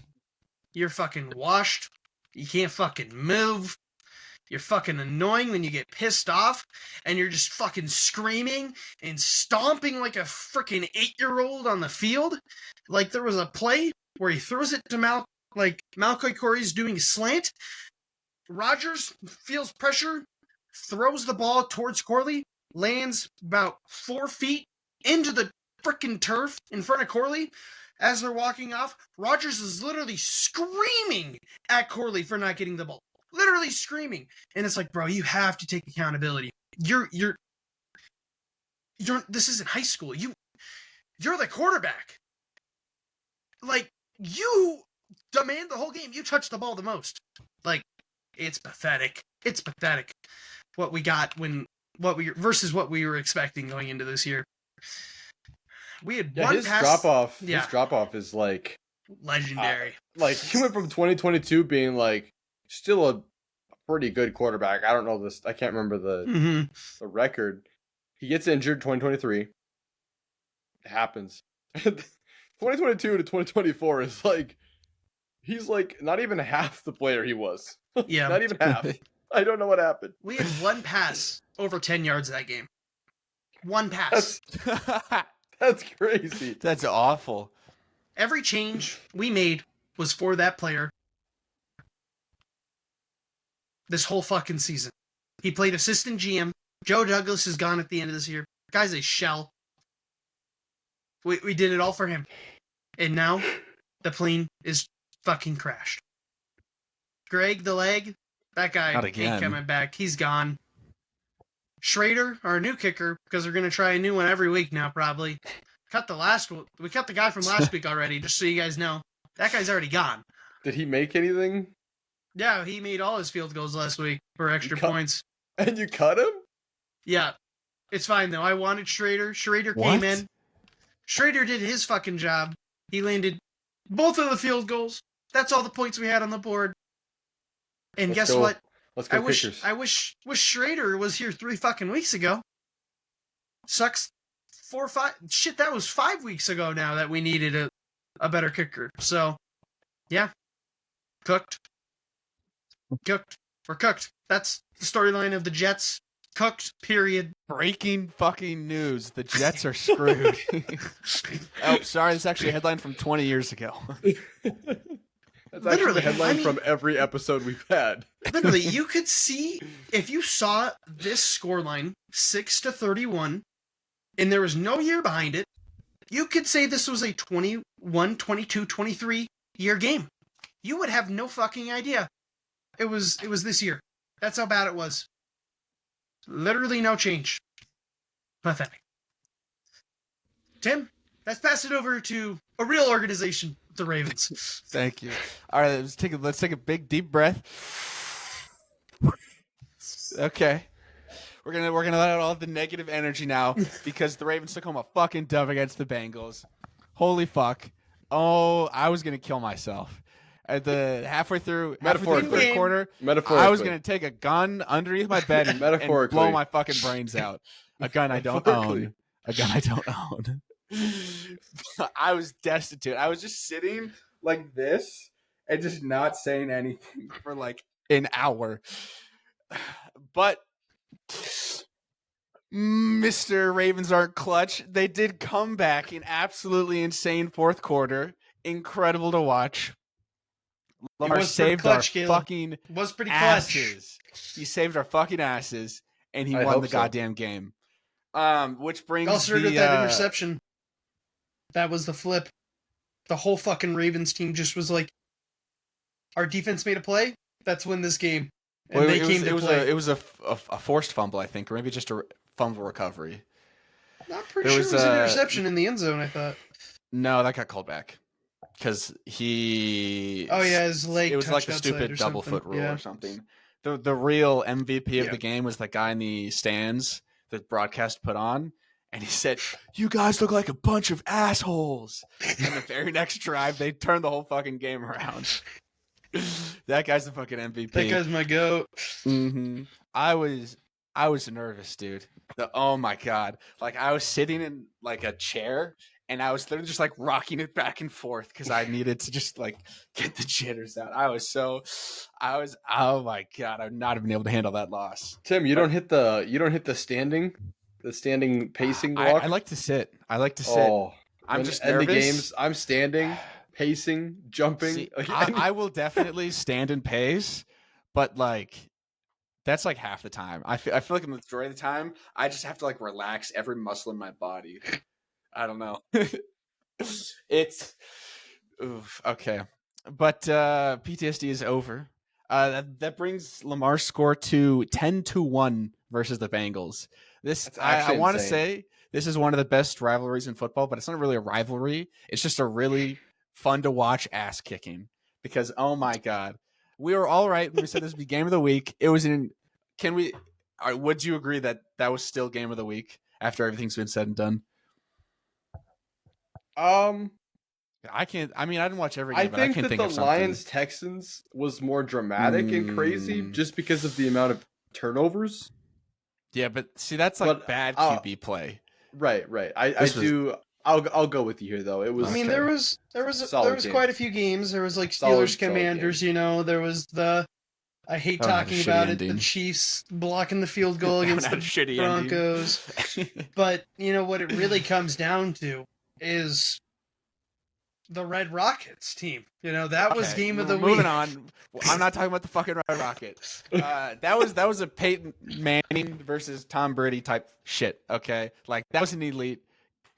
you're fucking washed. You can't fucking move. You're fucking annoying when you get pissed off, and you're just fucking screaming and stomping like a freaking 8-year-old on the field. Like there was a play where he throws it to Malcoy Corey's doing a slant. Rodgers feels pressure, throws the ball towards Corley. lands about 4 feet into the freaking turf in front of Corley. As they're walking off, Rodgers is literally screaming at Corley for not getting the ball. Literally screaming. And it's like, bro, you have to take accountability. You're this isn't high school. You're the quarterback. Like, you demand the whole game. You touch the ball the most. Like, it's pathetic. It's pathetic what we got versus what we were expecting going into this year. We had one his pass. drop-off, Yeah. his drop-off is like Legendary. like he went from 2022 being like still a pretty good quarterback. I don't know this. I can't remember the record. He gets injured 2023. It happens. 2022 to 2024 is like he's like not even half the player he was. Yeah. Not even half. I don't know what happened. We had one pass over 10 yards that game. One pass. That's crazy. That's awful. Every change we made was for that player. This whole fucking season. He played assistant GM. Joe Douglas is gone at the end of this year. Guy's a shell. We did it all for him. And now the plane is fucking crashed. Greg the leg, that guy ain't coming back. He's gone. Schrader, our new kicker, because we're going to try a new one every week now, probably. We cut the guy from last week already, just so you guys know. That guy's already gone. Did he make anything? Yeah, he made all his field goals last week for extra points. And you cut him? Yeah. It's fine, though. I wanted Schrader. Schrader came in. Schrader did his fucking job. He landed both of the field goals. That's all the points we had on the board. And guess what? Let's go kickers. I wish Schrader was here 3 fucking weeks ago. Sucks 4 or 5. Shit, that was 5 weeks ago now that we needed a better kicker. So, yeah. Cooked. We're cooked. That's the storyline of the Jets. Cooked, period. Breaking fucking news. The Jets are screwed. Oh, sorry. This is actually a headline from 20 years ago. That's actually the headline from every episode we've had. Literally, you could see, if you saw this scoreline, 6-31, and there was no year behind it, you could say this was a 21, 22, 23 year game. You would have no fucking idea. It was this year. That's how bad it was. Literally no change. Pathetic. Tim, let's pass it over to a real organization, the Ravens. Thank you. All right, let's take a big deep breath. Okay. We're gonna let out all the negative energy now because the Ravens took home a fucking dub against the Bengals. Holy fuck. Oh, I was gonna kill myself. At the halfway through the third quarter, I was gonna take a gun underneath my bed and blow my fucking brains out. A gun I don't own. I was destitute. I was just sitting like this and just not saying anything for like an hour. But Mr. Ravens aren't clutch. They did come back in absolutely insane fourth quarter. Incredible to watch. Lamar saved our fucking asses. He saved our fucking asses, and he won the goddamn game. Which brings also did that interception. That was the flip. The whole fucking Ravens team just was like, our defense made a play. Let's win this game. And it was a forced fumble, I think, or maybe just a fumble recovery. I'm pretty sure it was an interception in the end zone, I thought. No, that got called back. Because he... Oh, yeah, his leg it was like a stupid double foot rule or something. The real MVP of the game was the guy in the stands that broadcast put on. And he said, "You guys look like a bunch of assholes." And the very next drive, they turned the whole fucking game around. That guy's the fucking MVP. That guy's my goat. Mm-hmm. I was nervous, dude. Oh my god! Like I was sitting in like a chair, and I was literally just like rocking it back and forth because I needed to just like get the jitters out. Oh my god! I've not been able to handle that loss. Tim, you don't hit the standing pacing walk. I like to sit. Oh, I'm just nervous. In the games, I'm standing, pacing, jumping. See, I will definitely stand and pace, but like That's like half the time. I feel like the majority of the time, I just have to like relax every muscle in my body. I don't know. It's oof, okay, but PTSD is over. That brings Lamar's score to 10-1 versus the Bengals. This That's I actually want to insane. say this is one of the best rivalries in football, but it's not really a rivalry. It's just a really fun to watch ass kicking because oh my god, we were all right when we said this would be game of the week. It was in. Can we? Would you agree that that was still game of the week after everything's been said and done? I can't. I mean, I didn't watch every game, I but I think can't that think the of something. Lions Texans was more dramatic and crazy just because of the amount of turnovers. Yeah, but see, that's like But bad QB play. right. I This was- do. I'll go with you here though. It was. I mean, Okay. there was Solid game. quite a few games. There was like Solid Steelers Commanders. game. You know, there was the. I hate That one had a talking shitty about it. The ending. Chiefs blocking the field goal That one against had a the shitty Broncos. ending. But you know what it really comes down to is the Red Rockets team. You know, that was Okay, game of the moving week. on. I'm not talking about the fucking Red Rocket. That was a Peyton Manning versus Tom Brady type shit. Okay, like that was an elite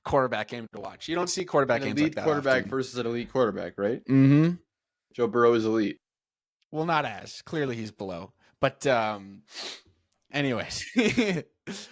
quarterback game to watch. You don't see quarterback An games elite like that quarterback often. versus an elite quarterback, right? Mm-hmm. Joe Burrow is elite. Well, not as clearly he's below, but anyways,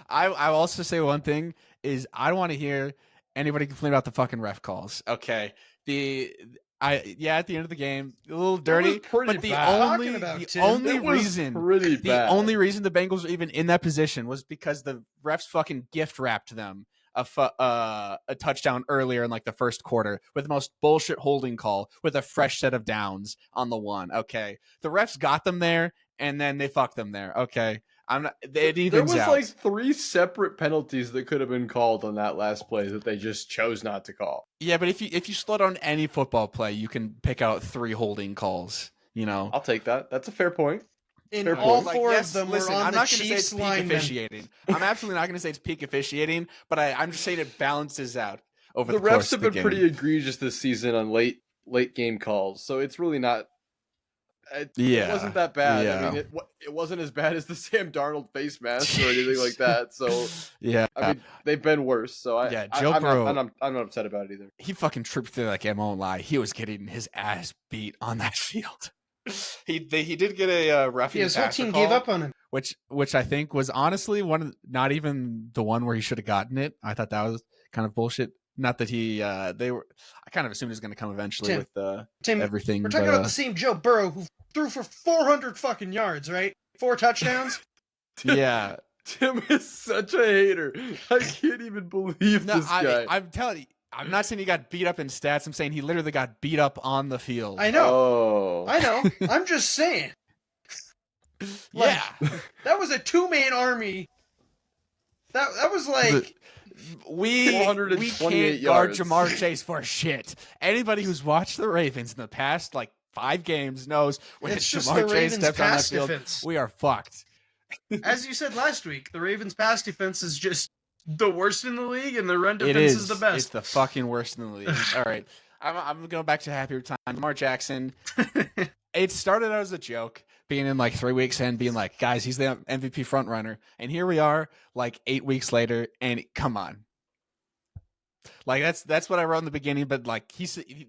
I'll also say one thing is I don't want to hear anybody complain about the fucking ref calls. Okay, at the end of the game, a little dirty, pretty but the bad. only Talking about, the Tim. only It was reason pretty the bad. only reason the Bengals were even in that position was because the refs fucking gift wrapped them a touchdown earlier in like the first quarter with the most bullshit holding call with a fresh set of downs on the one. Okay, the refs got them there and then they fucked them there. Okay, I'm not. It evens There was out. like 3 separate penalties that could have been called on that last play that they just chose not to call. Yeah, but if you slow down any football play, you can pick out 3 holding calls. You know. I'll take that. That's a fair point. And Fair all point. four yes, of them listen, were on I'm the not going to say Chiefs it's peak linemen. officiating. I'm absolutely not going to say it's peak officiating, but I'm just saying it balances out over The the course refs have of the been game. pretty egregious this season on late game calls, so it's really not. It wasn't that bad. Yeah. I mean, it wasn't as bad as the Sam Darnold face mask or anything like that. So yeah, I mean, they've been worse. So Joe Burrow, I'm not upset about it either. he fucking tripped through like I won't lie. He was getting his ass beat on that field. He did get a roughing Yeah, his whole passer team call, gave up on him. which I think was honestly not even the one where he should have gotten it. I thought that was kind of bullshit. Not that they were. I kind of assumed it was going to come eventually Tim, with Tim, everything. We're talking but, about the same Joe Burrow who threw for 400 fucking yards, right? 4 touchdowns. yeah. Tim is such a hater. I can't even believe this guy. I'm telling you. I'm not saying he got beat up in stats. I'm saying he literally got beat up on the field. I know. Oh. I know. I'm just saying. Like, yeah. That was a 2-man army. That was like We 428 can't guard yards. Jamar Chase for shit. Anybody who's watched the Ravens in the past like 5 games knows when it's just Jamar the Chase Ravens' steps on that pass field, defense. we are fucked. As you said last week, the Ravens' pass defense is just the worst in the league, and the run It defense is is the best. It's the fucking worst in the league. All right, I'm going back to happier time. Lamar Jackson. It started out as a joke, being in like 3 weeks in, being like, guys, he's the MVP front runner, and here we are, like 8 weeks later, and come on. Like that's what I wrote in the beginning, but like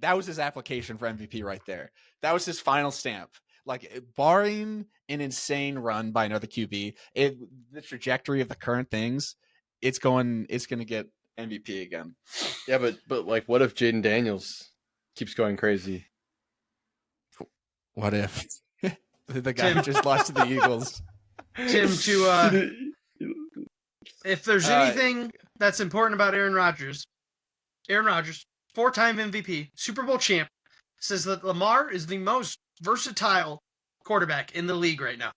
that was his application for MVP right there. That was his final stamp. Like barring an insane run by another QB, the trajectory of the current things, it's going to get MVP again. Yeah, but like, what if Jaden Daniels keeps going crazy? What if the guy who just lost to the Eagles? Tim, if there's anything that's important about Aaron Rodgers, 4-time MVP, Super Bowl champ, says that Lamar is the most versatile quarterback in the league right now.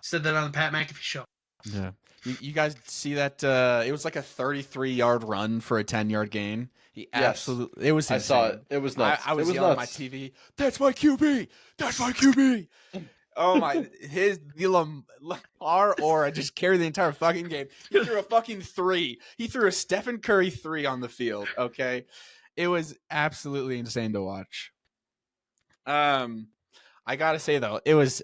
Said that on the Pat McAfee show. Yeah. You guys see that? It was like a 33-yard run for a 10-yard gain. He absolutely. It was insane. I saw it. It was nuts. I was it was yelling at nuts. my TV. That's my QB. That's my QB. Oh my! The Lamar aura just carried the entire fucking game. He threw a fucking 3. He threw a Stephen Curry 3 on the field. Okay, it was absolutely insane to watch. I gotta say though, it was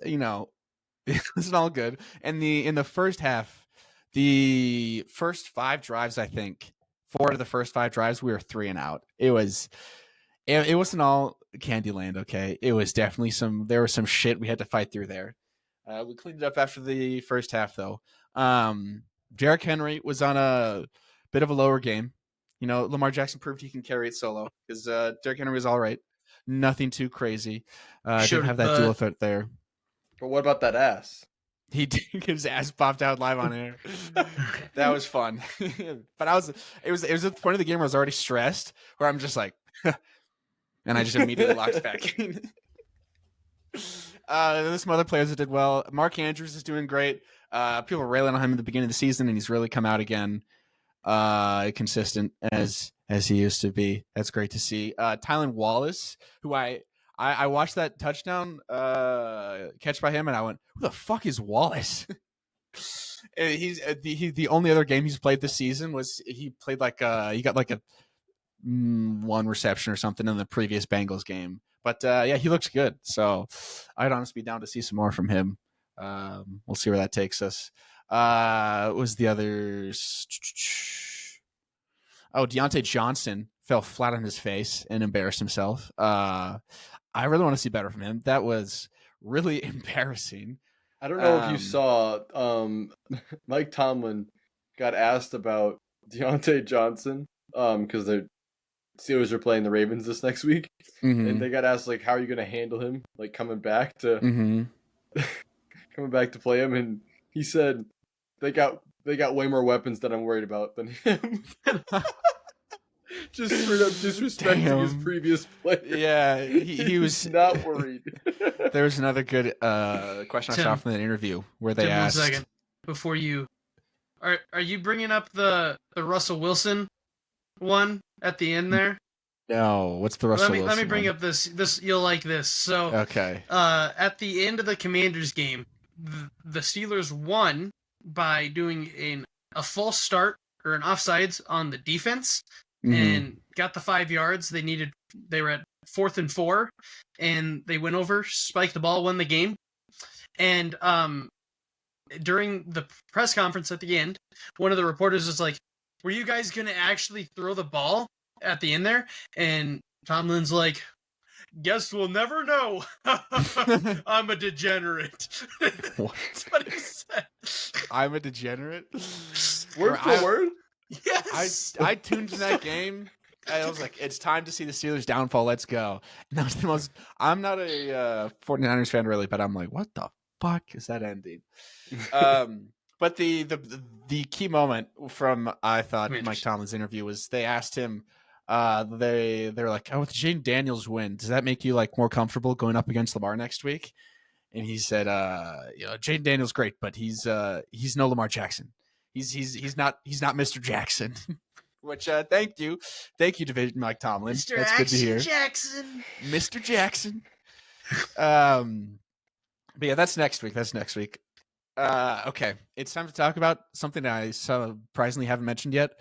It wasn't all good. And in the first half, the first 5 drives, I think 4 of the first 5 drives, we were 3 and out. It wasn't all Candyland. Okay, it was definitely there was some shit we had to fight through there. We cleaned it up after the first half, though. Derrick Henry was on a bit of a lower game. Lamar Jackson proved he can carry it solo because Derrick Henry was all right. Nothing too crazy. Showed Didn't have his that dual butt. threat there. But what about that ass? He did get his ass popped out live on air. That was fun. But it was at the point of the game where I was already stressed, where I'm just like, and I just immediately locked back in. There's some other players that did well. Mark Andrews is doing great. People were railing on him at the beginning of the season, and he's really come out again, consistent as he used to be. That's great to see. Tylan Wallace, who I watched that touchdown catch by him, and I went, "Who the fuck is Wallace?" He's the only other game he's played this season was he played he got like a 1 reception or something in the previous Bengals game. But yeah, he looks good. So I'd honestly be down to see some more from him. We'll see where that takes us. What was the others? Oh, Deontay Johnson fell flat on his face and embarrassed himself. I really want to see better from him. That was really embarrassing. I don't know if you saw Mike Tomlin got asked about Deontay Johnson because the Steelers are playing the Ravens this next week, and they got asked like, how are you going to handle him like coming back to coming back to play him, and he said they got way more weapons that I'm worried about than him. Just straight up disrespecting his previous player. Yeah, he was not worried. There was another good question I saw from the interview where they asked. 1 second before you are you bringing up the Russell Wilson one at the end there? No, what's the Russell Wilson? Let me bring up this. You'll like this. So okay. At the end of the Commanders game, the Steelers won by doing a false start or an offsides on the defense. And got the 5 yards they needed. They were at 4th and 4, and they went over, spiked the ball, won the game. And during the press conference at the end, one of the reporters was like, "Were you guys going to actually throw the ball at the end there?" And Tomlin's like, "Guess we'll never know. I'm a degenerate." That's what he said. I'm a degenerate? Word for word? Yes. I tuned in that game. I was like, it's time to see the Steelers' downfall. Let's go. And that was the most. I'm not a 49ers fan really, but I'm like, what the fuck is that ending? But the key moment from I thought Mike Tomlin's interview was they asked him. They're like, oh, with Jane Daniels win, does that make you like more comfortable going up against Lamar next week? And he said, Jane Daniels great, but he's no Lamar Jackson. He's not Mr. Jackson. Which thank you, Division Mike Tomlin. Mr. That's Action good to hear. Jackson. Mr. Jackson. But yeah, that's next week. Okay, it's time to talk about something that I surprisingly haven't mentioned yet.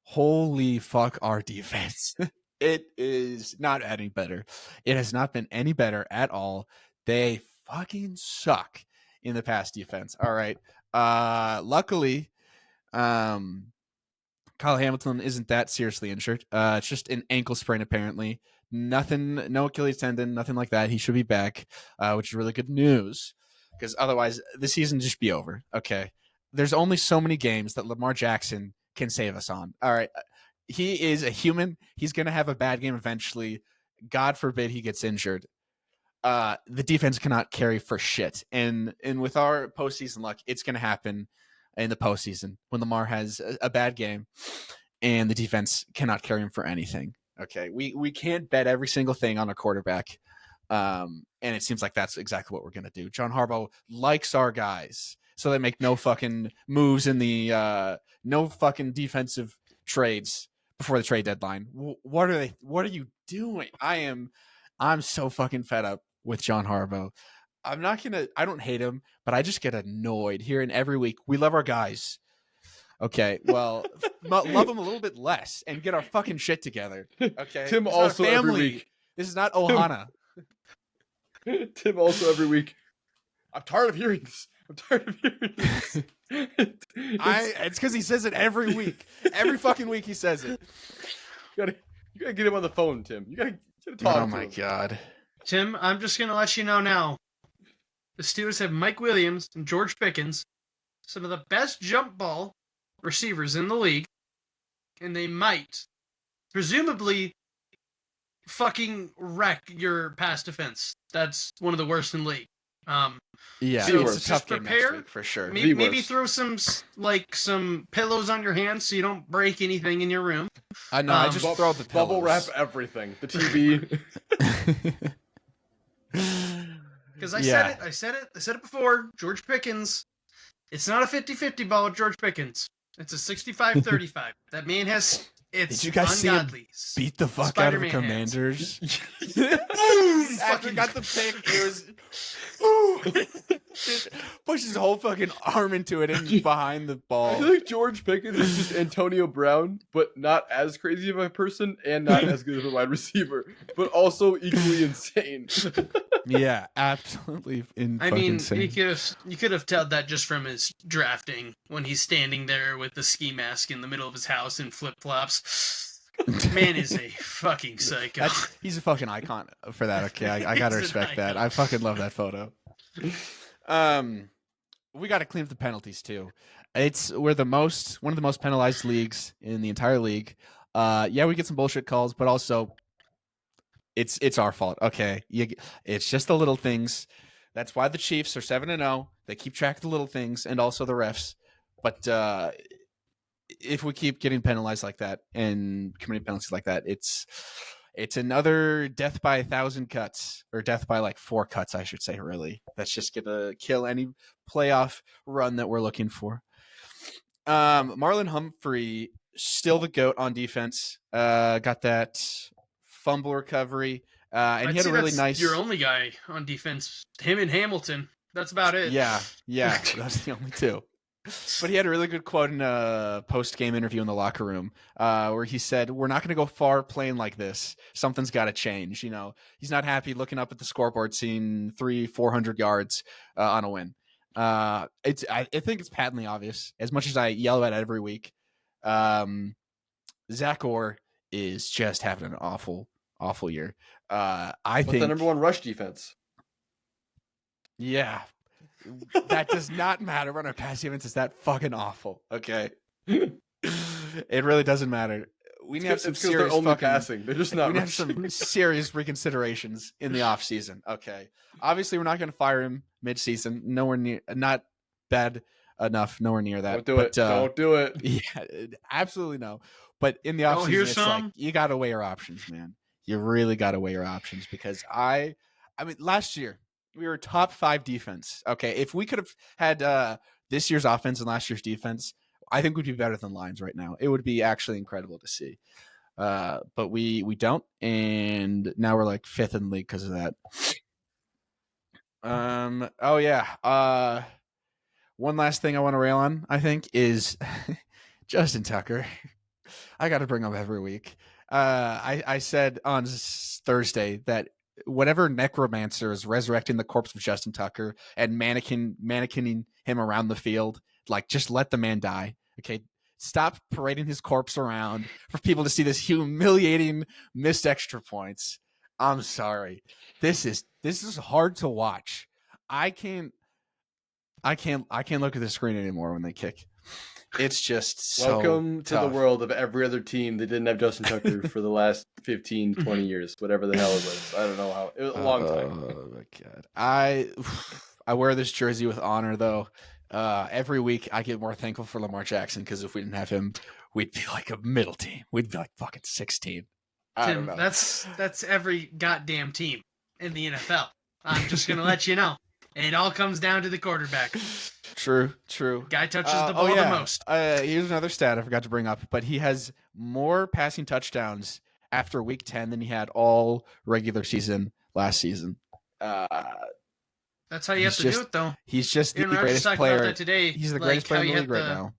Holy fuck, our defense. It is not any better. It has not been any better at all. They fucking suck in the pass defense. All right. Luckily, Kyle Hamilton isn't that seriously injured. It's just an ankle sprain, apparently. Nothing, no Achilles tendon, nothing like that. He should be back, which is really good news because otherwise the season just be over. Okay. There's only so many games that Lamar Jackson can save us on. All right. He is a human. He's going to have a bad game eventually. God forbid he gets injured. The defense cannot carry for shit. And with our postseason luck, it's going to happen in the postseason when Lamar has a bad game and the defense cannot carry him for anything. Okay. We can't bet every single thing on a quarterback. And it seems like that's exactly what we're going to do. John Harbaugh likes our guys. So they make no fucking moves in the no fucking defensive trades before the trade deadline. What are you doing? I'm so fucking fed up with John Harbaugh. I don't hate him, but I just get annoyed hearing every week, we love our guys. Okay, well, love them a little bit less and get our fucking shit together. Okay, Tim also every week. This is not Ohana. Tim also every week. I'm tired of hearing this. It's because he says it every week. Every fucking week he says it. You gotta get him on the phone, Tim. You gotta talk to him. Oh my god. Tim, I'm just going to let you know now. The Steelers have Mike Williams and George Pickens, some of the best jump ball receivers in the league, and they might, presumably, fucking wreck your pass defense. That's one of the worst in the league. Yeah, So it's a tough game next prepare. week for sure. Maybe throw some pillows on your hands so you don't break anything in your room. I know. I just throw the pillows. Bubble wrap everything. The TV. Because I said it before. George Pickens. It's not a 50-50 ball with George Pickens. It's a 65-35. That man has. It's Did you guys ungodly. see him beat the fuck Spider-Man out of the Commanders? After he got the pick, he was pushed his whole fucking arm into it and behind the I ball. feel like George Pickens is just Antonio Brown, but not as crazy of a person and not as good of a wide receiver, but also equally insane. Yeah, absolutely. Insane. you could have told that just from his drafting when he's standing there with the ski mask in the middle of his house in flip flops. Man is a fucking psycho. He's a fucking icon for that. Okay, I gotta respect that. I fucking love that photo. We got to clean up the penalties too. We're one of the most penalized leagues in the entire league. Yeah, we get some bullshit calls, but also it's our fault. Okay, it's just the little things. That's why the Chiefs are 7-0. They keep track of the little things and also the refs. But if we keep getting penalized like that and committing penalties like that, it's another death by 1,000 cuts, or death by like 4 cuts, I should say. Really, that's just gonna kill any playoff run that we're looking for. Marlon Humphrey, still the GOAT on defense. Got that fumble recovery, and he had a really nice. Your only guy on defense, him and Hamilton. That's about it. Yeah, that's the only two. But he had a really good quote in a post-game interview in the locker room where he said, "We're not going to go far playing like this. Something's got to change." You know, he's not happy looking up at the scoreboard, seeing 300-400 yards on a win. I think it's patently obvious. As much as I yell at it every week, Zach Orr is just having an awful year. I think the number one rush defense. Yeah. That does not matter when our pass defense is that fucking awful. Okay, it really doesn't matter. We need to have some serious they're only passing. They're just not. We need to have some serious reconsiderations in the offseason. Okay, obviously we're not going to fire him mid-season. Nowhere near, not bad enough. Nowhere near that. Don't do it. Yeah, absolutely no. But in the offseason, it's like you got to weigh your options, man. You really got to weigh your options because I mean, last year. We were top 5 defense. Okay, if we could have had this year's offense and last year's defense, I think we'd be better than Lions right now. It would be actually incredible to see. But we don't, and now we're like 5th in the league because of that. Oh yeah. One last thing I want to rail on, I think, is Justin Tucker. I got to bring up every week. I said on Thursday that whatever necromancer is resurrecting the corpse of Justin Tucker and mannequining him around the field, like, just let the man die. Okay, stop parading his corpse around for people to see this humiliating missed extra points. I'm sorry. This is hard to watch. I can't look at the screen anymore when they kick. It's just so welcome to tough. the world of every other team that didn't have Justin Tucker for the last 15, 20 years, whatever the hell it was. I don't know how. It was a long time. Oh my god. I wear this jersey with honor though. Every week I get more thankful for Lamar Jackson because if we didn't have him, we'd be like a middle team. We'd be like fucking 16. I don't know. That's every goddamn team in the NFL. I'm just gonna let you know. It all comes down to the quarterback. True. Guy touches the ball the most. Here's another stat I forgot to bring up, but he has more passing touchdowns after week 10 than he had all regular season last season. That's how you have to do it, though. He's just the greatest player. Today, he's the greatest player in the league right now.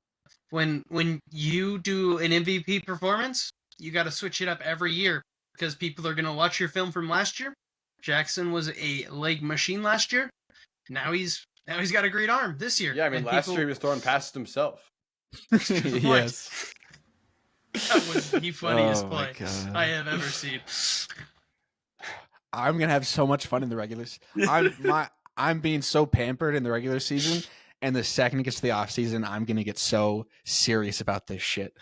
When you do an MVP performance, you got to switch it up every year because people are going to watch your film from last year. Jackson was a leg machine last year. Now he's got a great arm this year. Yeah, I mean, And last year he was throwing past himself. Yes. That was the funniest Oh my play God. I have ever seen. I'm gonna have so much fun in the regulars. I'm being so pampered in the regular season, and the second it gets to the off season, I'm gonna get so serious about this shit.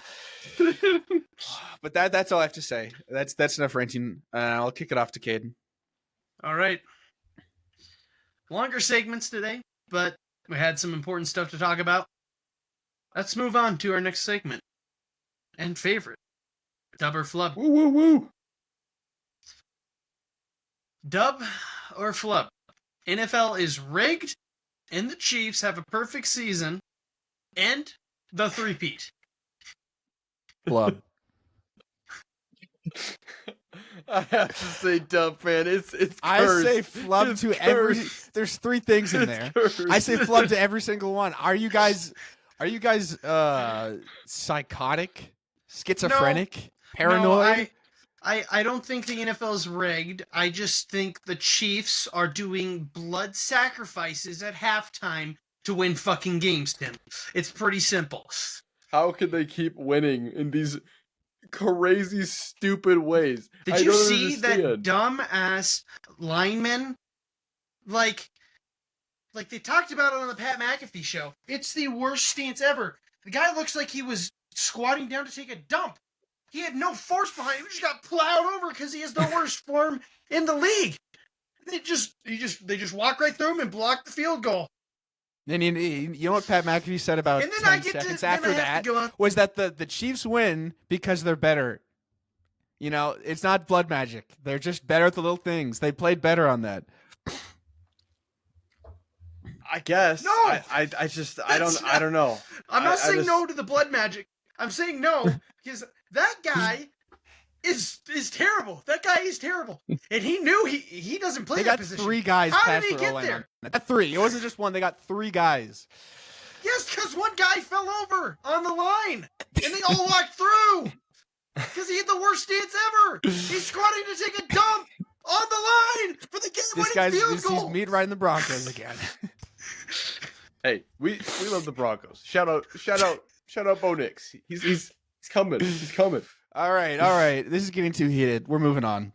But that's all I have to say. That's enough ranting. I'll kick it off to Caden. All right. Longer segments today, but we had some important stuff to talk about. Let's move on to our next segment and favorite. Dub or flub? Woo, woo, woo. Dub or flub? NFL is rigged, and the Chiefs have a perfect season, and the three-peat. Flub. I have to say dub, man. It's I cursed. say flub It's to every. cursed. There's 3 things in It's there. cursed. I say flub to every single one. Are you guys psychotic, schizophrenic, paranoid? No, I don't think the NFL is rigged. I just think the Chiefs are doing blood sacrifices at halftime to win fucking games, Tim. It's pretty simple. How can they keep winning in these crazy, stupid ways? Did I you don't see that understand. dumb-ass lineman? Like they talked about it on the Pat McAfee show. It's the worst stance ever. The guy looks like he was squatting down to take a dump. He had no force behind him. He just got plowed over because he has the worst form in the league. They just walk right through him and block the field goal. And you know what Pat McAfee said about And then 10 I get seconds to then after I have that to go out. was that the Chiefs win because they're better. You know, it's not blood magic. They're just better at the little things. They played better on that. I guess. No! I don't know. I'm not saying just- no to the blood magic. I'm saying no because that guy is terrible. That guy is terrible, and he knew he doesn't play They that got position. 3 guys How past did he their get O-line there? on that. Not 3. It wasn't just one. They got 3 guys. Yes, because one guy fell over on the line, and they all walked through because he had the worst stance ever. He's squatting to take a dump on the line for the This game-winning guy's field he's goal. meat riding the Broncos again. Hey, we love the Broncos. Shout out Bo Nix. He's coming. He's coming. All right. This is getting too heated. We're moving on.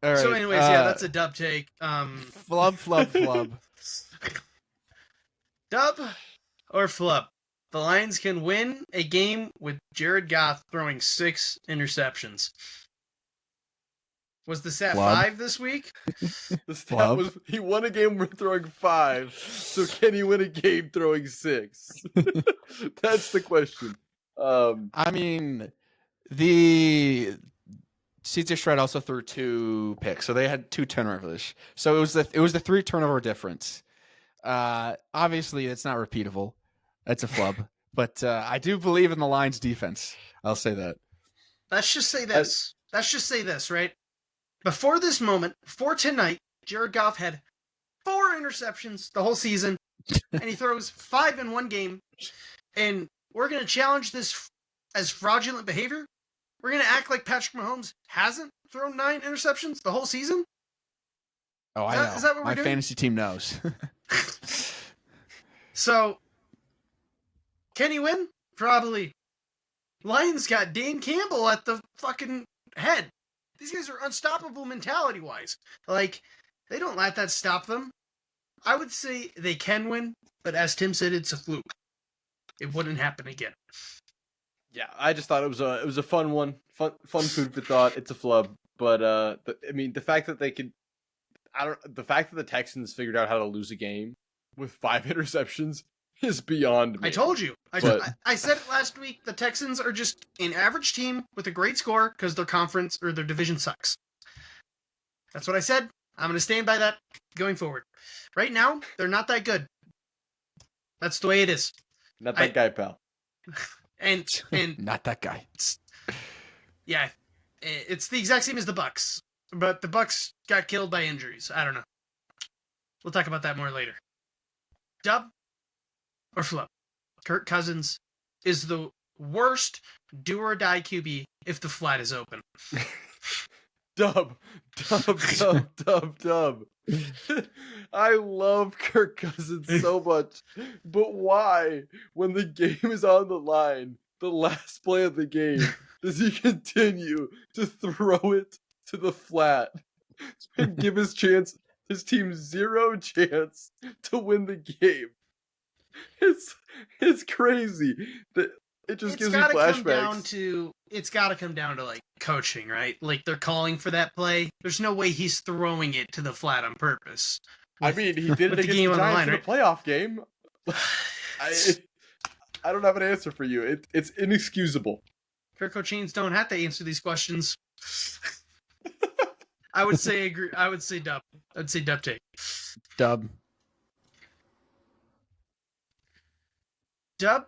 All right. So, anyways, yeah, that's a dub take. Flub. Dub or flub? The Lions can win a game with Jared Goff throwing 6 interceptions. Was the stat Flub. 5 this week? The stat Flub. was he won a game throwing 5. So can he win a game throwing 6? That's the question. I mean, the CJ Stroud also threw 2 picks, so they had 2 turnovers. So it was the 3 turnover difference. Obviously, it's not repeatable. That's a flub. But I do believe in the Lions' defense. I'll say that. Let's just say this. Right? Before this moment, before tonight, Jared Goff had 4 interceptions the whole season, and he throws 5 in one game. And we're going to challenge this as fraudulent behavior? We're going to act like Patrick Mahomes hasn't thrown 9 interceptions the whole season? Oh, I know. Is that what we're My doing? fantasy team knows. So, can he win? Probably. Lions got Dan Campbell at the fucking head. These guys are unstoppable mentality-wise. Like, they don't let that stop them. I would say they can win, but as Tim said, it's a fluke. It wouldn't happen again. Yeah, I just thought it was a fun one, fun food for thought. It's a flub, but the fact that the fact that the Texans figured out how to lose a game with 5 interceptions is beyond me. I told you. But- I said it last week. The Texans are just an average team with a great score because their conference or their division sucks. That's what I said. I'm going to stand by that going forward. Right now, they're not that good. That's the way it is. Not that guy, pal. And Not that guy. yeah, it's the exact same as the Bucks, but the Bucks got killed by injuries. I don't know. We'll talk about that more later. Dub or flub? Kirk Cousins is the worst do or die QB if the flat is open. Dub. I love Kirk Cousins so much, but why, when the game is on the line, the last play of the game, does he continue to throw it to the flat and give his team zero chance to win the game? It's crazy. It just gives me flashbacks. It's got to come down to like coaching, right? Like they're calling for that play. There's no way he's throwing it to the flat on purpose. I mean, he did it against the Giants in a playoff game. I don't have an answer for you. It's inexcusable. Kirk Cochains don't have to answer these questions. I would say agree. I would say dub. I'd say dub take. Dub. Dub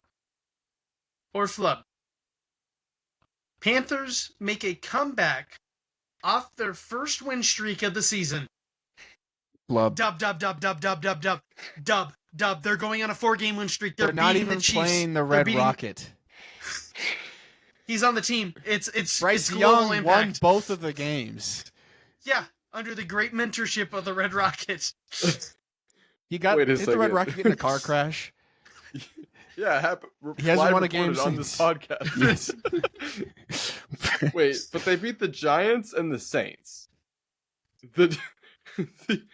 or flub. Panthers make a comeback off their first win streak of the season. Flub. Dub. They're going on a 4-game win streak. They're not beating even the Chiefs. playing the Red Rocket. He's on the team. It's Bryce it's Young impact. won both of the games. Yeah, under the great mentorship of the Red Rocket. He got Wait a did the Red second. Rocket get in a car crash? Yeah, it happened. He hasn't live won a game reported on since. this podcast. Yes. Wait, but they beat the Giants and the Saints. The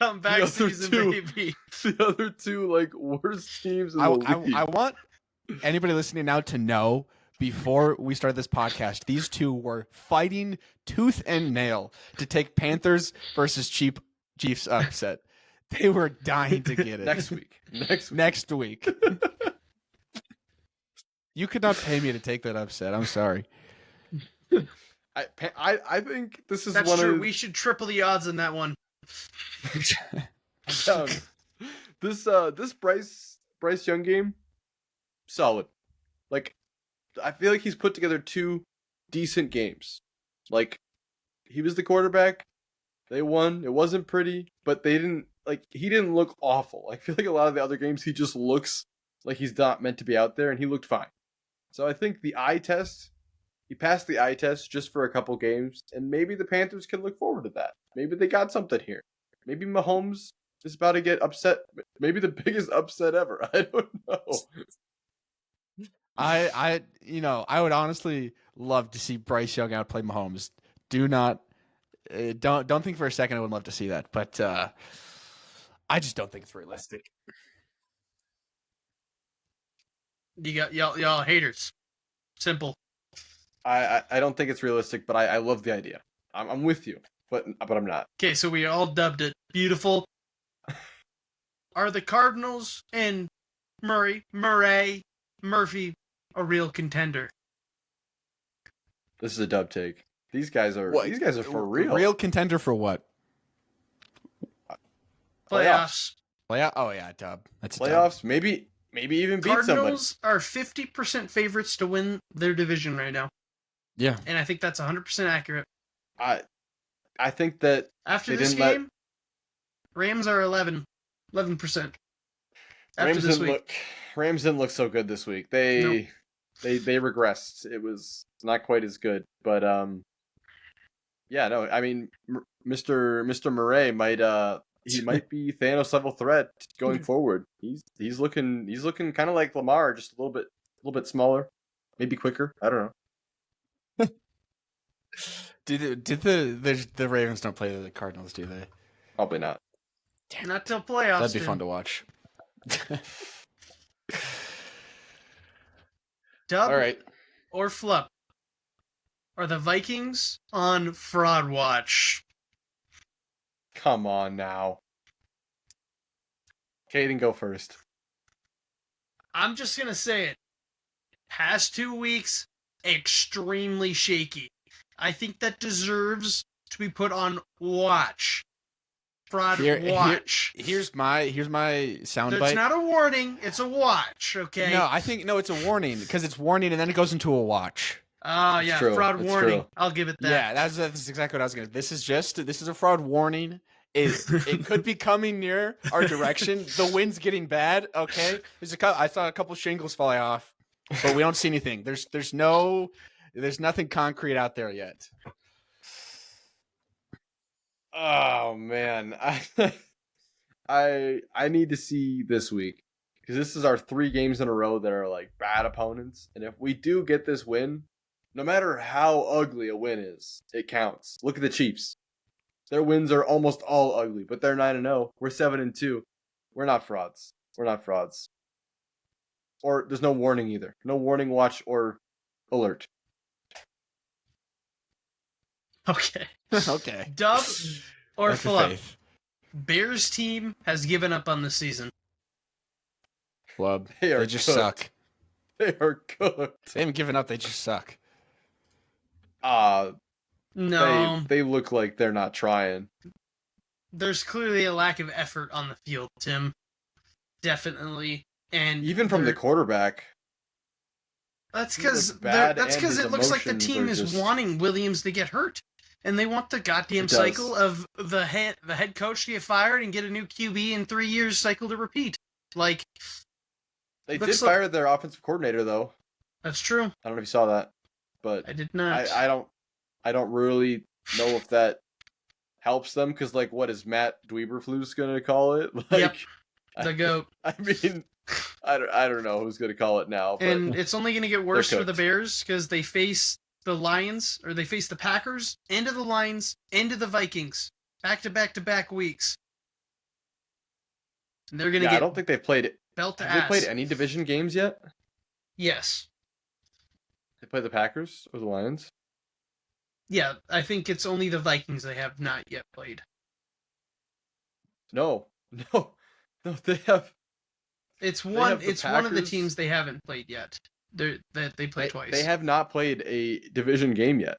Comeback other season, two. baby. the other two like worst teams in the league. I want anybody listening now to know, before we started this podcast, these two were fighting tooth and nail to take Panthers versus Chiefs upset. They were dying to get it. Next week. Next week. You could not pay me to take that upset. I'm sorry. I think this is That's one true. of We should triple the odds on that one. this Bryce Young game, solid. Like, I feel like he's put together 2 decent games. Like, he was the quarterback. They won. It wasn't pretty, but he didn't look awful. I feel like a lot of the other games he just looks like he's not meant to be out there, and he looked fine. So I think he passed the eye test just for a couple games, and maybe the Panthers can look forward to that. Maybe they got something here. Maybe Mahomes is about to get upset. Maybe the biggest upset ever. I don't know. I would honestly love to see Bryce Young outplay Mahomes. Don't think for a second I would love to see that, but I just don't think it's realistic. You got y'all haters. Simple. I don't think it's realistic, but I love the idea. I'm with you, but I'm not. Okay, so we all dubbed it beautiful. Are the Cardinals and Murray, Murphy a real contender? This is a dub take. These guys are for real. Real contender for what? Playoffs. Playoff? Oh yeah, dub. That's a Playoffs. Maybe even beat somebody. Cardinals are 50% favorites to win their division right now. Yeah. And I think that's 100% accurate. I think that After they this didn't let- game, Rams are 11%. After this week. Rams didn't look so good this week. They regressed. It was not quite as good, but yeah, no. I mean, Mr. Murray might be Thanos level threat going forward. He's looking kind of like Lamar, just a little bit smaller, maybe quicker. I don't know. Did the Ravens don't play the Cardinals, do they? Probably not. Not till playoffs. That'd be fun to watch. Dub All right. or flub? Are the Vikings on fraud watch? Come on now. Caden, go first. I'm just going to say it. Past 2 weeks, extremely shaky. I think that deserves to be put on watch. Fraud watch. Here's my soundbite. It's not a warning, it's a watch, okay? No, I think it's a warning because it's warning and then it goes into a watch. Oh, yeah, true. fraud It's warning. true. I'll give it that. Yeah, that's exactly what I was gonna. This is a fraud warning. It could be coming near our direction. The wind's getting bad. Okay, I saw a couple shingles fall off, but we don't see anything. There's nothing concrete out there yet. Oh man, I need to see this week because this is our 3 games in a row that are like bad opponents, and if we do get this win, no matter how ugly a win is, it counts. Look at the Chiefs; their wins are almost all ugly, but they're 9-0. We're 7-2. We're not frauds. We're not frauds. Or there's no warning either. No warning, watch, or alert. Okay. Okay. Dub or That's your flub? faith. Bears team has given up on the season. Flub. They are just cooked. suck. They are cooked. They haven't given up. They just suck. No, They look like they're not trying. there's clearly a lack of effort on the field, Tim. Definitely. And Even from the quarterback. that's he because looked bad and it his looks like the emotions team are is just- wanting Williams to get hurt, and they want the goddamn It does. cycle of the head coach to get fired and get a new QB in 3 years cycle to repeat. Like, They did looks like- fire their offensive coordinator though. that's true. I don't know if you saw that, but I did not. I don't really know if that helps them because like what is Matt Dweeberflus gonna call it? Like, Yep. The GOAT. I mean, I don't know who's gonna call it now, but And it's only going to get worse for the cooked. Bears because they face the Lions, or they face the Packers, into the Lions, into the Vikings, back to back to back weeks. And they're going to yeah, I get don't think they've played. belt to Have they ass. played any division games yet? Yes. They played the Packers or the Lions? Yeah, I think it's only the Vikings they have not yet played. No, no, they have. It's They one. have the It's one of the Packers. teams they haven't played yet. They play twice. They have not played a division game yet.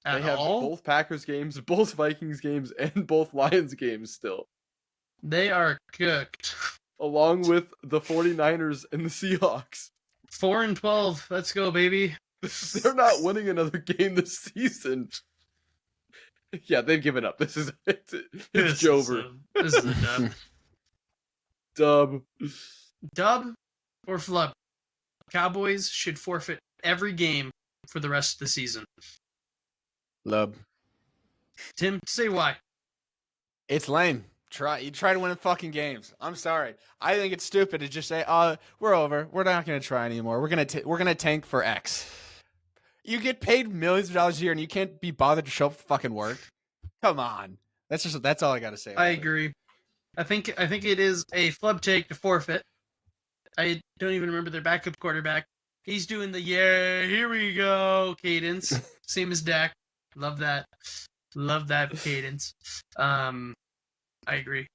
at They have all. both Packers games, both Vikings games, and both Lions games still, They are cooked. along with the 49ers and the Seahawks. 4-12. Let's go, baby. They're not winning another game this season. Yeah, they've given up. It's Jover. This is a dub. Dub. Dub or flub? Cowboys should forfeit every game for the rest of the season. Lub. Tim, say why. It's lame. You try to win fucking games. I'm sorry. I think it's stupid to just say, we're over. We're not gonna try anymore. We're gonna tank for X. You get paid millions of dollars a year and you can't be bothered to show up for fucking work. Come on. That's all I gotta say. I about it. agree. I think it is a flub take to forfeit. I don't even remember their backup quarterback. He's doing the yeah, here we go cadence. Same as Dak. Love that. Love that cadence. I agree.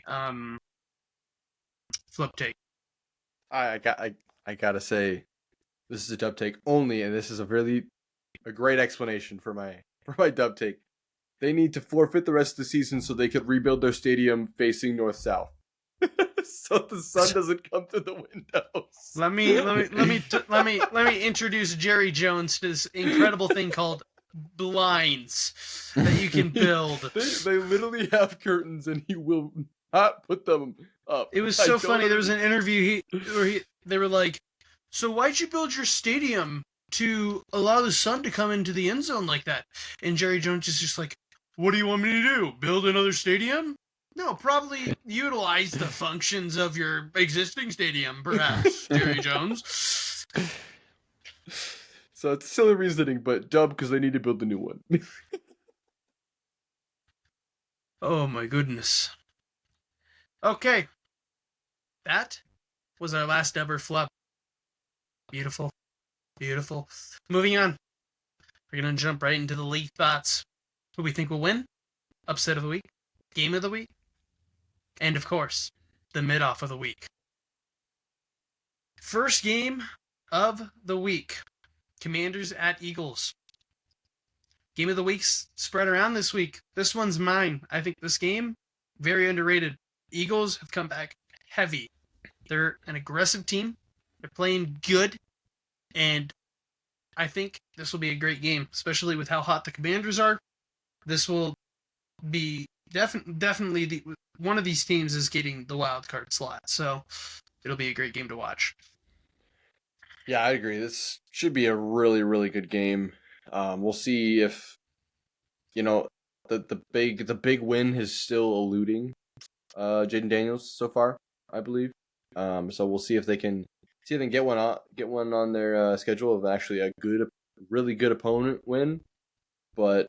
Flip take. I gotta say, this is a dub take only, and this is a great explanation for my dub take. They need to forfeit the rest of the season so they could rebuild their stadium facing north-south, so the sun doesn't come through the windows. Let me introduce Jerry Jones to this incredible thing called blinds that you can build. They literally have curtains, and he will not put them up. It was I so don't funny. There was an understand. interview they were like, "So why'd you build your stadium to allow the sun to come into the end zone like that?" And Jerry Jones is just like, "What do you want me to do? Build another stadium? No, probably utilize the functions of your existing stadium, perhaps." Jerry Jones. So it's silly reasoning, but dub because they need to build a new one. Oh my goodness. Okay. That was our last ever flub. Beautiful. Beautiful. Moving on. We're going to jump right into the league thoughts. Who we think will win? Upset of the week? Game of the week? And of course, the mid-off of the week. First game of the week. Commanders at Eagles. Game of the week's spread around this week. This one's mine. I think this game, very underrated. Eagles have come back heavy. They're an aggressive team. They're playing good. And I think this will be a great game, especially with how hot the Commanders are. This will be definitely one of these teams is getting the wild card slot. So it'll be a great game to watch. Yeah, I agree. This should be a really, really good game. We'll see if, the the big win is still eluding Jaden Daniels so far, I believe. So we'll see if they can get one on their schedule of actually a really good opponent win. But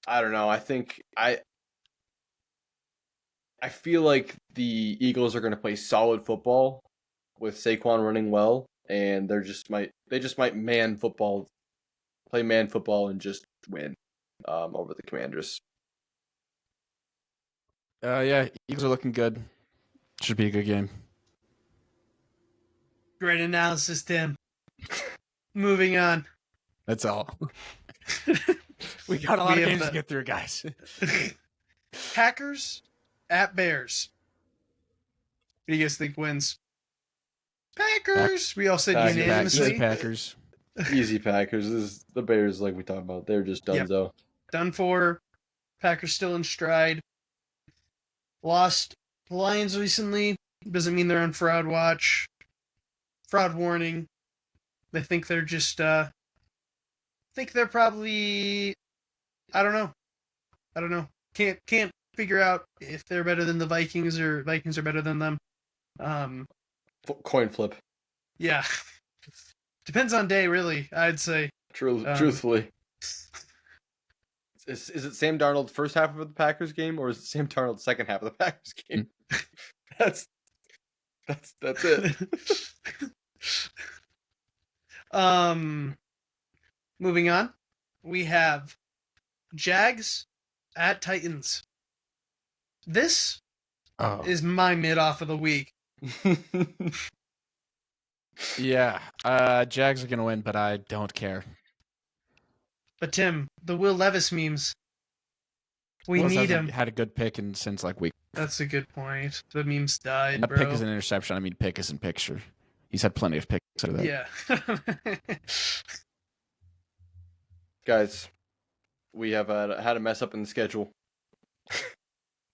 I don't know. I think I feel like the Eagles are going to play solid football with Saquon running well, and they just might play man football and just win over the Commanders. Yeah, Eagles are looking good. Should be a good game. Great analysis, Tim. Moving on. That's all. We got a lot of games to get through, guys. Packers at Bears. What do you guys think wins? Packers. We all said unanimously. Easy Packers. Easy Packers. This is the Bears, like we talked about. They're just donezo. Yep. Done for. Packers still in stride. Lost the Lions recently. Doesn't mean they're on fraud watch. Fraud warning. They think they're just think they're probably I don't know. Can't figure out if they're better than the Vikings or Vikings are better than them. Coin flip. Yeah. Depends on day, really, I'd say. Truthfully. Is it Sam Darnold first half of the Packers game, or is it Sam Darnold second half of the Packers game? That's it. Moving on, we have Jags at Titans. This is my mid-off of the week. Yeah, Jags are gonna win, but I don't care. But Tim, the Will Levis memes. We need him. Had a good pick since like week. That's a good point. The memes died, That bro. pick is an interception. I mean, pick is in picture. He's had plenty of picks out of that. Yeah. Guys, we have had a mess up in the schedule.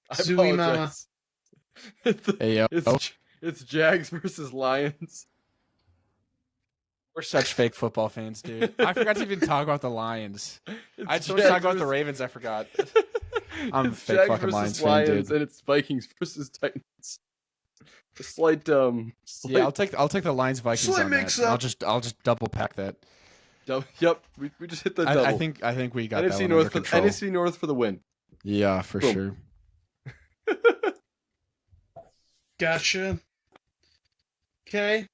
I Zooey Mama. Hey, yo. It's Jags versus Lions. We're such fake football fans, dude. I forgot to even talk about the Lions. I just want to talk about the Ravens. I forgot. I'm a fake Jags fucking Lions fan, Lions, dude. and it's Vikings versus Titans. A slight Yeah, I'll take the Lions Vikings slight on mix that. up. I'll just double pack that. Yep, we just hit the double. I think we got NFC that one North under control. NFC North for the win. Yeah, for Boom. sure. Gotcha. Okay.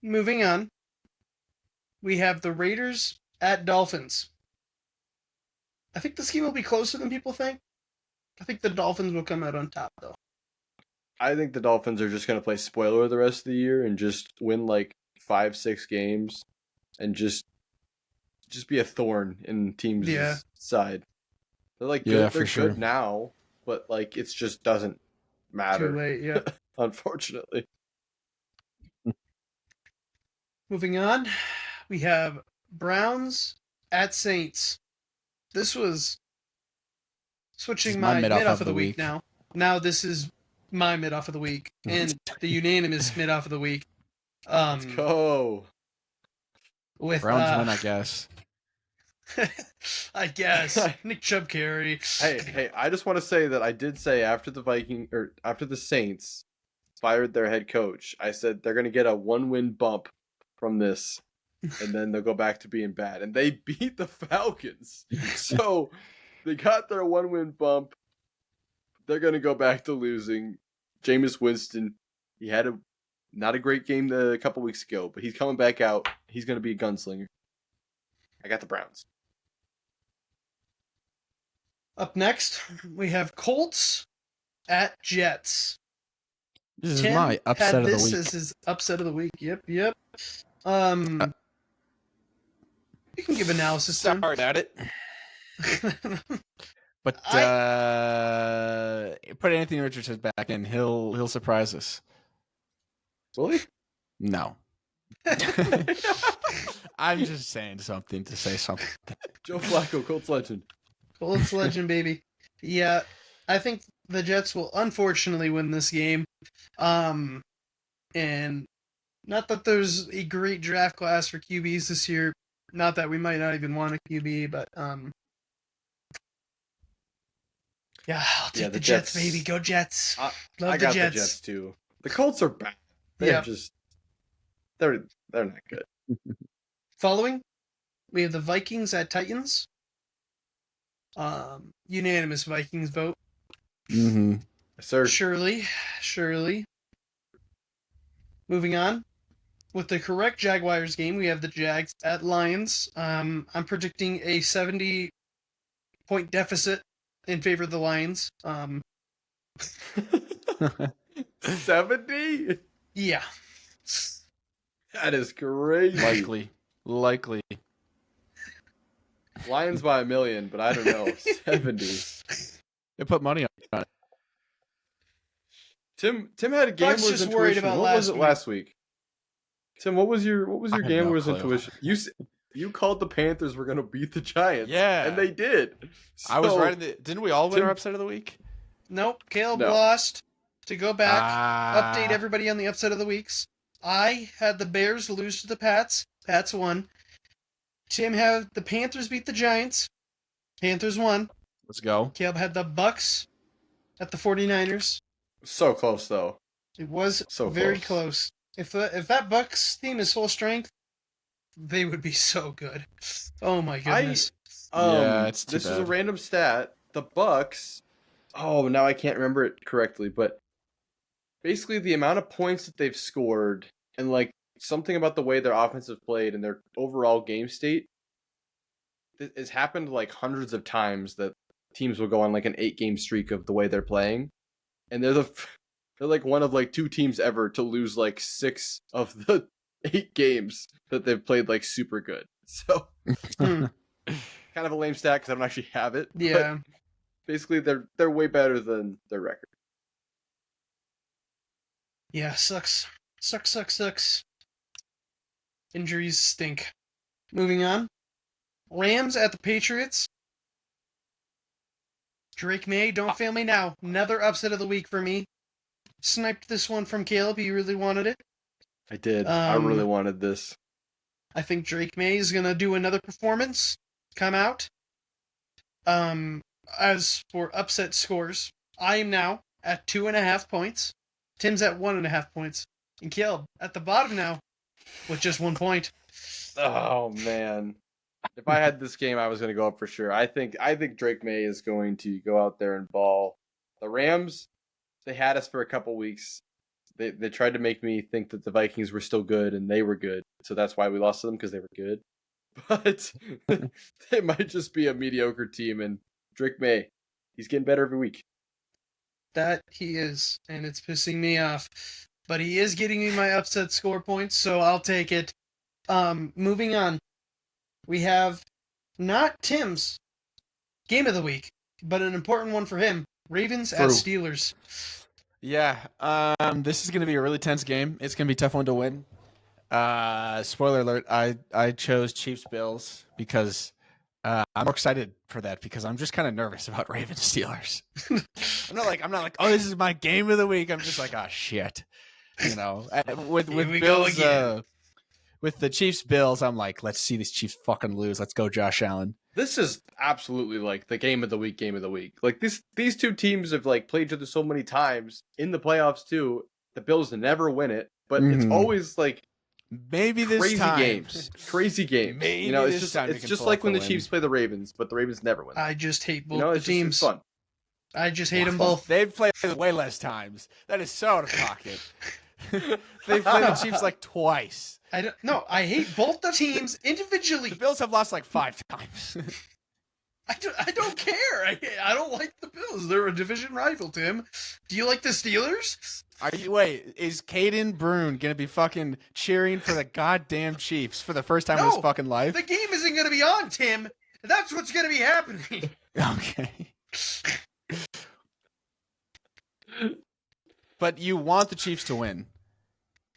Moving on. We have the Raiders at Dolphins. I think this game will be closer than people think. I think the Dolphins will come out on top, though. I think the Dolphins are just going to play spoiler the rest of the year and just win like 5-6 games and just be a thorn in teams' side. They're like good. Yeah, They're for sure. good now, but like it just doesn't matter. Too late, yeah. Unfortunately. Moving on, we have Browns at Saints. This was switching my mid-off of the week now. Now this is my mid-off of the week and the unanimous mid-off of the week. Let's go. With Browns win, I guess. I guess. Nick Chubb carry. Hey, I just want to say that I did say after the Saints fired their head coach, I said they're going to get a 1-win bump from this, and then they'll go back to being bad. And they beat the Falcons. So they got their 1-win bump. They're going to go back to losing. Jameis Winston, he had not a great game a couple weeks ago, but he's coming back out. He's going to be a gunslinger. I got the Browns. Up next, we have Colts at Jets. This is Tim my upset of the this week. is his upset of the week. Yep. You can give analysis. Tim. Sorry about it. But put Anthony Richardson back in. He'll surprise us. Really? No. I'm just saying something to say something. Joe Flacco, Colts legend. Colts legend, baby. Yeah, I think the Jets will unfortunately win this game. And not that there's a great draft class for QBs this year. Not that we might not even want a QB, but Yeah, I'll take Yeah, the the Jets, Jets- baby. Go Jets. I Love the got Jets. the Jets too. The Colts are bad. They're Yep. just they're not good. Following, we have the Vikings at Titans. Unanimous Vikings vote. Mm-hmm. Sir, Surely. Moving on. With the correct Jaguars game, we have the Jags at Lions. I'm predicting a 70-point deficit in favor of the Lions. 70? Yeah. That is crazy. Likely. Lions by 1,000,000, but I don't know. 70. They put money on it. Tim had a Buck's gambler's just worried intuition. about What was it last last week? Tim, what was your I have no gambler's clue. intuition? You called the Panthers were gonna beat the Giants. Yeah. And they did. I was So, right. Didn't we all win Tim- our upset of the week? Nope. Caleb No. lost. To go back, Ah. update everybody on the upset of the weeks. I had the Bears lose to the Pats. Pats won. Tim had the Panthers beat the Giants. Panthers won. Let's go. Caleb had the Bucks at the 49ers. So close though. It was So very close. close. If that Bucks team is full strength, they would be so good. Oh my goodness. Yeah, it's too this is a bad. random stat. The Bucks. Oh, now I can't remember it correctly, but basically the amount of points that they've scored and like something about the way their offense have played and their overall game state. It's happened like hundreds of times that teams will go on like an 8-game streak of the way they're playing, and they're like one of like 2 teams ever to lose like 6 of the 8 games that they've played like super good. So Hmm. kind of a lame stat because I don't actually have it. but Yeah. basically they're way better than their record. Yeah, sucks. Sucks. Injuries stink. Moving on. Rams at the Patriots. Drake May, don't fail me now. Another upset of the week for me. Sniped this one from Caleb. He really wanted it. I did. I Um, really wanted this. I think Drake May is going to do another performance. Come out. As for upset scores, I am now at 2.5 points. Tim's at 1.5 points. And Caleb at the bottom now with just 1 point. Oh man. If I had this game, I was going to go up for sure. I think Drake May is going to go out there and ball. The Rams, they had us for a couple weeks. They tried to make me think that the Vikings were still good, and they were good. So that's why we lost to them, because they were good. But they might just be a mediocre team, and Drake May, he's getting better every week. That he is, and it's pissing me off. But he is getting me my upset score points, so I'll take it. Moving on. We have not Tim's game of the week, but an important one for him. Ravens at True. Steelers. Yeah. This is gonna be a really tense game. It's gonna be a tough one to win. Spoiler alert, I chose Chiefs Bills because I'm more excited for that because I'm just kind of nervous about Ravens Steelers. I'm not like, oh, this is my game of the week. I'm just like, oh shit. You know, with Here we go Bills again. with the Chiefs Bills, I'm like, let's see these Chiefs fucking lose. Let's go, Josh Allen. This is absolutely like the game of the week. Like these two teams have like played each other so many times in the playoffs too. The Bills never win it, but it's Mhm. always like Maybe this crazy time. games. Crazy games. Maybe you know, it's this just time we it's can just pull like off when the the win. Chiefs play the Ravens, but the Ravens never win. I just hate both You know, the it's just teams. it's fun. I just hate them both. They've played way less times. That is so out of pocket. They've played the Chiefs like twice. I hate both the teams individually. The Bills have lost like 5 times. I don't care. I don't like the Bills. They're a division rival, Tim. Do you like the Steelers? Is Caden Brune gonna be fucking cheering for the goddamn Chiefs for the first time in his No, fucking life? The game isn't going to be on, Tim. That's what's going to be happening. Okay. But you want the Chiefs to win.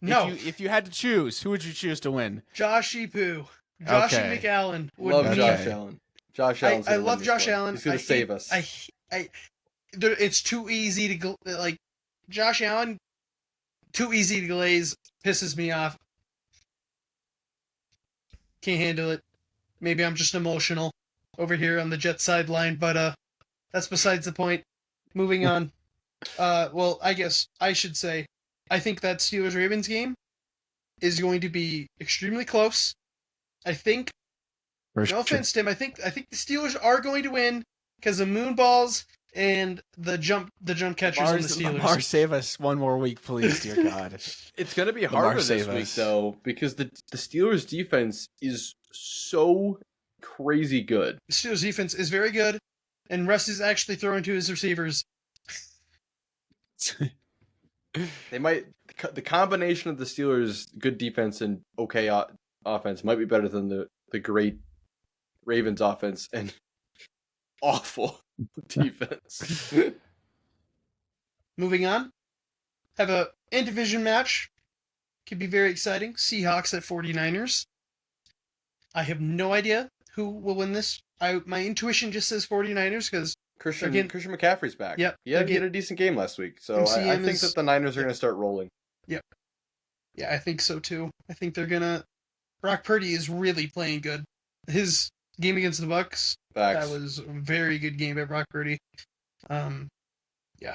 No, If you had to choose, who would you choose to win? Joshy Poo. Joshy Okay. McAllen. Would Love be- Josh Okay. Allen. Josh Allen's I gonna win love this Josh one. Allen. He's gonna save us. It's too easy to like. Josh Allen, too easy to glaze. Pisses me off. Can't handle it. Maybe I'm just emotional over here on the Jets sideline, but that's besides the point. Moving on. Well, I guess I should say, I think that Steelers-Ravens game is going to be extremely close. I think, For no sure. offense, Tim, I think the Steelers are going to win because of moon balls and the jump catchers on the Steelers. Lamar, save us one more week, please, dear God. It's going to be Lamar, harder this save week, us. though, because the Steelers' defense is so crazy good. The Steelers defense is very good, and Russ is actually throwing to his receivers. They might the combination of the Steelers' good defense and okay offense might be better than the great Ravens offense and awful defense. Moving on, have a in-division match. Could be very exciting. Seahawks at 49ers. I have no idea who will win this. My intuition just says 49ers because Christian McCaffrey's back. Yep, He had again, a decent game last week, so I MCM think that the Niners are yep. going to start rolling. Yep. Yeah, I think so too. I think they're gonna. Brock Purdy is really playing good. His game against the Bucks, Facts. that was a very good game by Brock Purdy. Yeah, I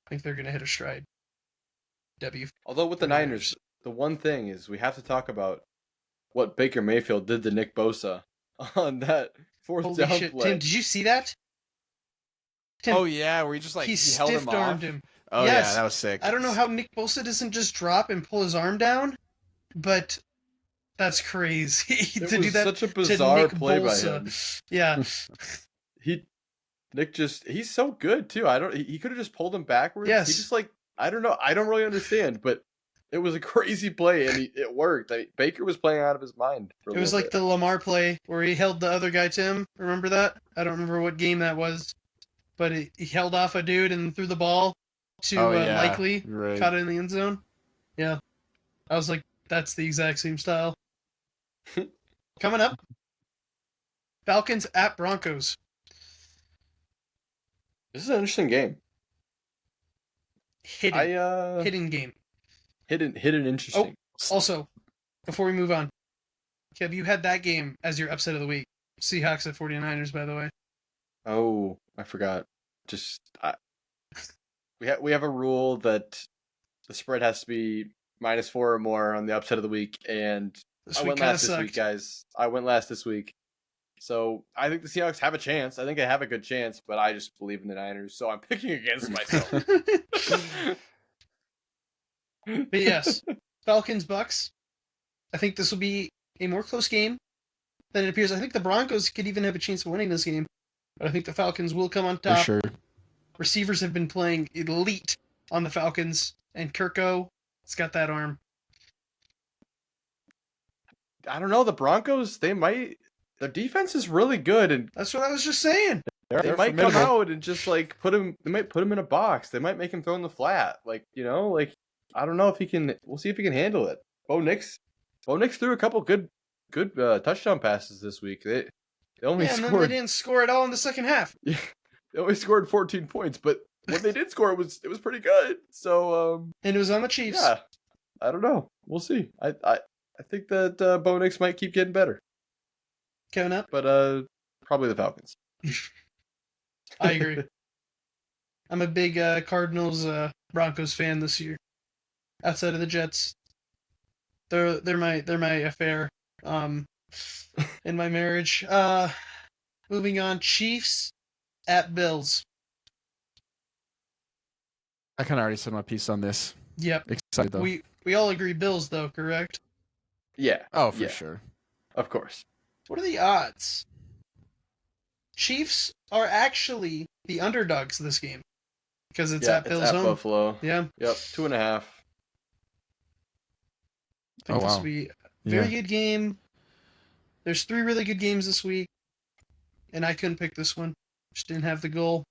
think they're gonna hit a stride. W. Although with the Niners, the one thing is we have to talk about what Baker Mayfield did to Nick Bosa on that fourth Holy down shit, play. Tim! Did you see that? Tim, Oh yeah, where he just like he held him stiff-armed off. him. Oh Yes. yeah, that was sick. I don't know how Nick Bosa doesn't just drop and pull his arm down, but that's crazy It to was do that such a to bizarre Nick play Bosa. by him. Yeah, He's so good too. He could have just pulled him backwards. Yes. He just I don't know. I don't really understand, but it was a crazy play and it worked. Baker was playing out of his mind. it was like the Lamar play where he held the other guy. Tim, remember that? I don't remember what game that was, but he held off a dude and threw the ball to Likely, right. caught it in the end zone. Yeah, I was like, that's the exact same style. Coming up, Falcons at Broncos. This is an interesting game. Hidden game. Hidden interesting. Also, before we move on, Kev, you had that game as your upset of the week. Seahawks at 49ers, by the way. Oh, I forgot. We have a rule that the spread has to be -4 or more on the upset of the week, and I went last this week, guys. I went last this week. So I think the Seahawks have a chance. I think they have a good chance, but I just believe in the Niners, so I'm picking against myself. But yes, Falcons Bucks. I think this will be a more close game than it appears. I think the Broncos could even have a chance of winning this game, but I think the Falcons will come on top. For sure. Receivers have been playing elite on the Falcons, and Kirko has got that arm. I don't know. The Broncos, their defense is really good, and That's what I was just saying. they might come out and just put him. They might put him in a box. They might make him throw in the flat. I don't know if he can. We'll see if he can handle it. Bo Nix threw a couple good touchdown passes this week. They only and then scored. they didn't score at all in the second half. They only scored 14 points, but when they did score, it was pretty good. So And it was on the Chiefs. yeah, I don't know. We'll see. I think that Bo Nix might keep getting better, Coming up, but probably the Falcons. I agree. I'm a big Cardinals Broncos fan this year. Outside of the Jets, they're my affair. In my marriage. Moving on, Chiefs at Bills. I kind of already said my piece on this. Yep. Excited though. We all agree Bills though, correct? Yeah. Oh, for yeah, sure. Of course. What are the odds? Chiefs are actually the underdogs this game because it's at Bills home. Buffalo. Yeah. Yep. 2.5. I think Oh, this wow. will be a very good game. There's 3 really good games this week, and I couldn't pick this one. Just didn't have the goal.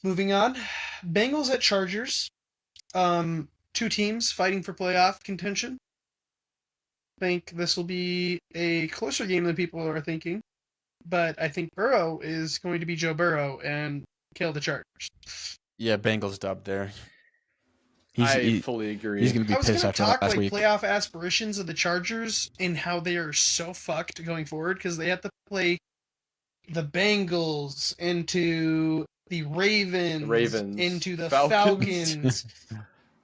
Moving on, Bengals at Chargers. 2 teams fighting for playoff contention. I think this will be a closer game than people are thinking, but I think Burrow is going to be Joe Burrow and kill the Chargers. Yeah, Bengals dubbed there. I fully agree. He's going to be I was pissed going to after talk last week. playoff aspirations of the Chargers and how they are so fucked going forward because they have to play the Bengals into the Ravens, into the Falcons. Falcons.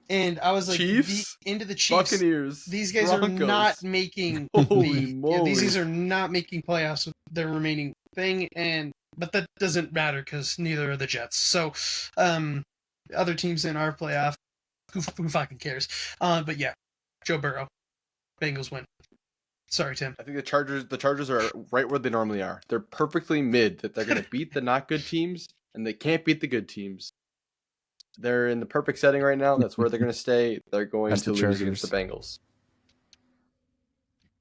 And I was like, Chiefs, into the Chiefs. Buccaneers, These guys Broncos. are not making Holy moly. these guys are not making playoffs with their remaining thing, but that doesn't matter because neither are the Jets. So, other teams in our playoff, who fucking cares? But yeah, Joe Burrow, Bengals win. Sorry, Tim. I think the Chargers are right where they normally are. They're perfectly mid. That they're going to beat the not good teams, and they can't beat the good teams. They're in the perfect setting right now. That's where they're going to stay. They're going to lose against the Bengals.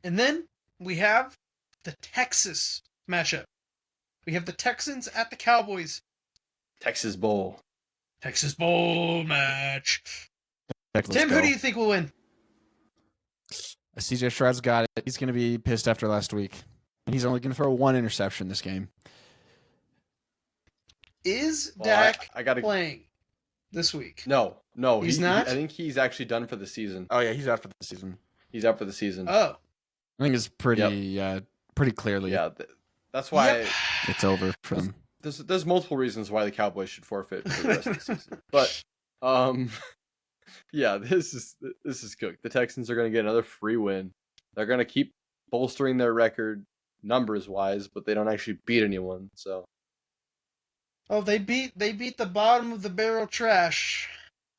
And then we have the Texas matchup. We have the Texans at the Cowboys. Texas Bowl. Texas Bowl match. Let's Tim, go. who do you think will win? CJ Stroud's got it. He's going to be pissed after last week. He's only going to throw one interception this game. Is Well, Dak I gotta... playing this week? No. He's not? I think he's actually done for the season. Oh, yeah, he's out for the season. He's out for the season. Oh. I think it's pretty clearly. Yeah, that's why it's over for them. There's multiple reasons why the Cowboys should forfeit for the rest of the season. But yeah, this is cooked. The Texans are going to get another free win. They're going to keep bolstering their record numbers wise, but they don't actually beat anyone. So Oh, they beat the bottom of the barrel trash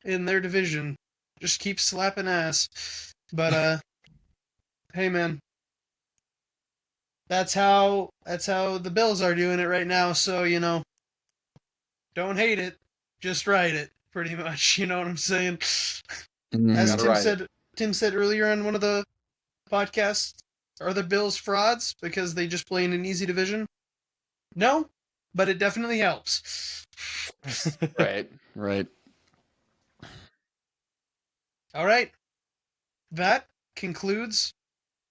in their division. Just keep slapping ass. But hey man. That's how the Bills are doing it right now, so don't hate it, just write it, pretty much, you know what I'm saying? As Tim said earlier on one of the podcasts, are the Bills frauds because they just play in an easy division? No, but it definitely helps. Right. All right. That concludes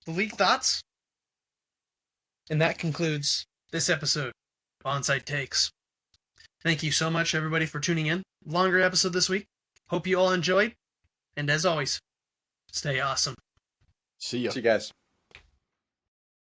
the league thoughts. And that concludes this episode of Onside Takes. Thank you so much, everybody, for tuning in. Longer episode this week. Hope you all enjoyed. And as always, stay awesome. See ya. See you guys.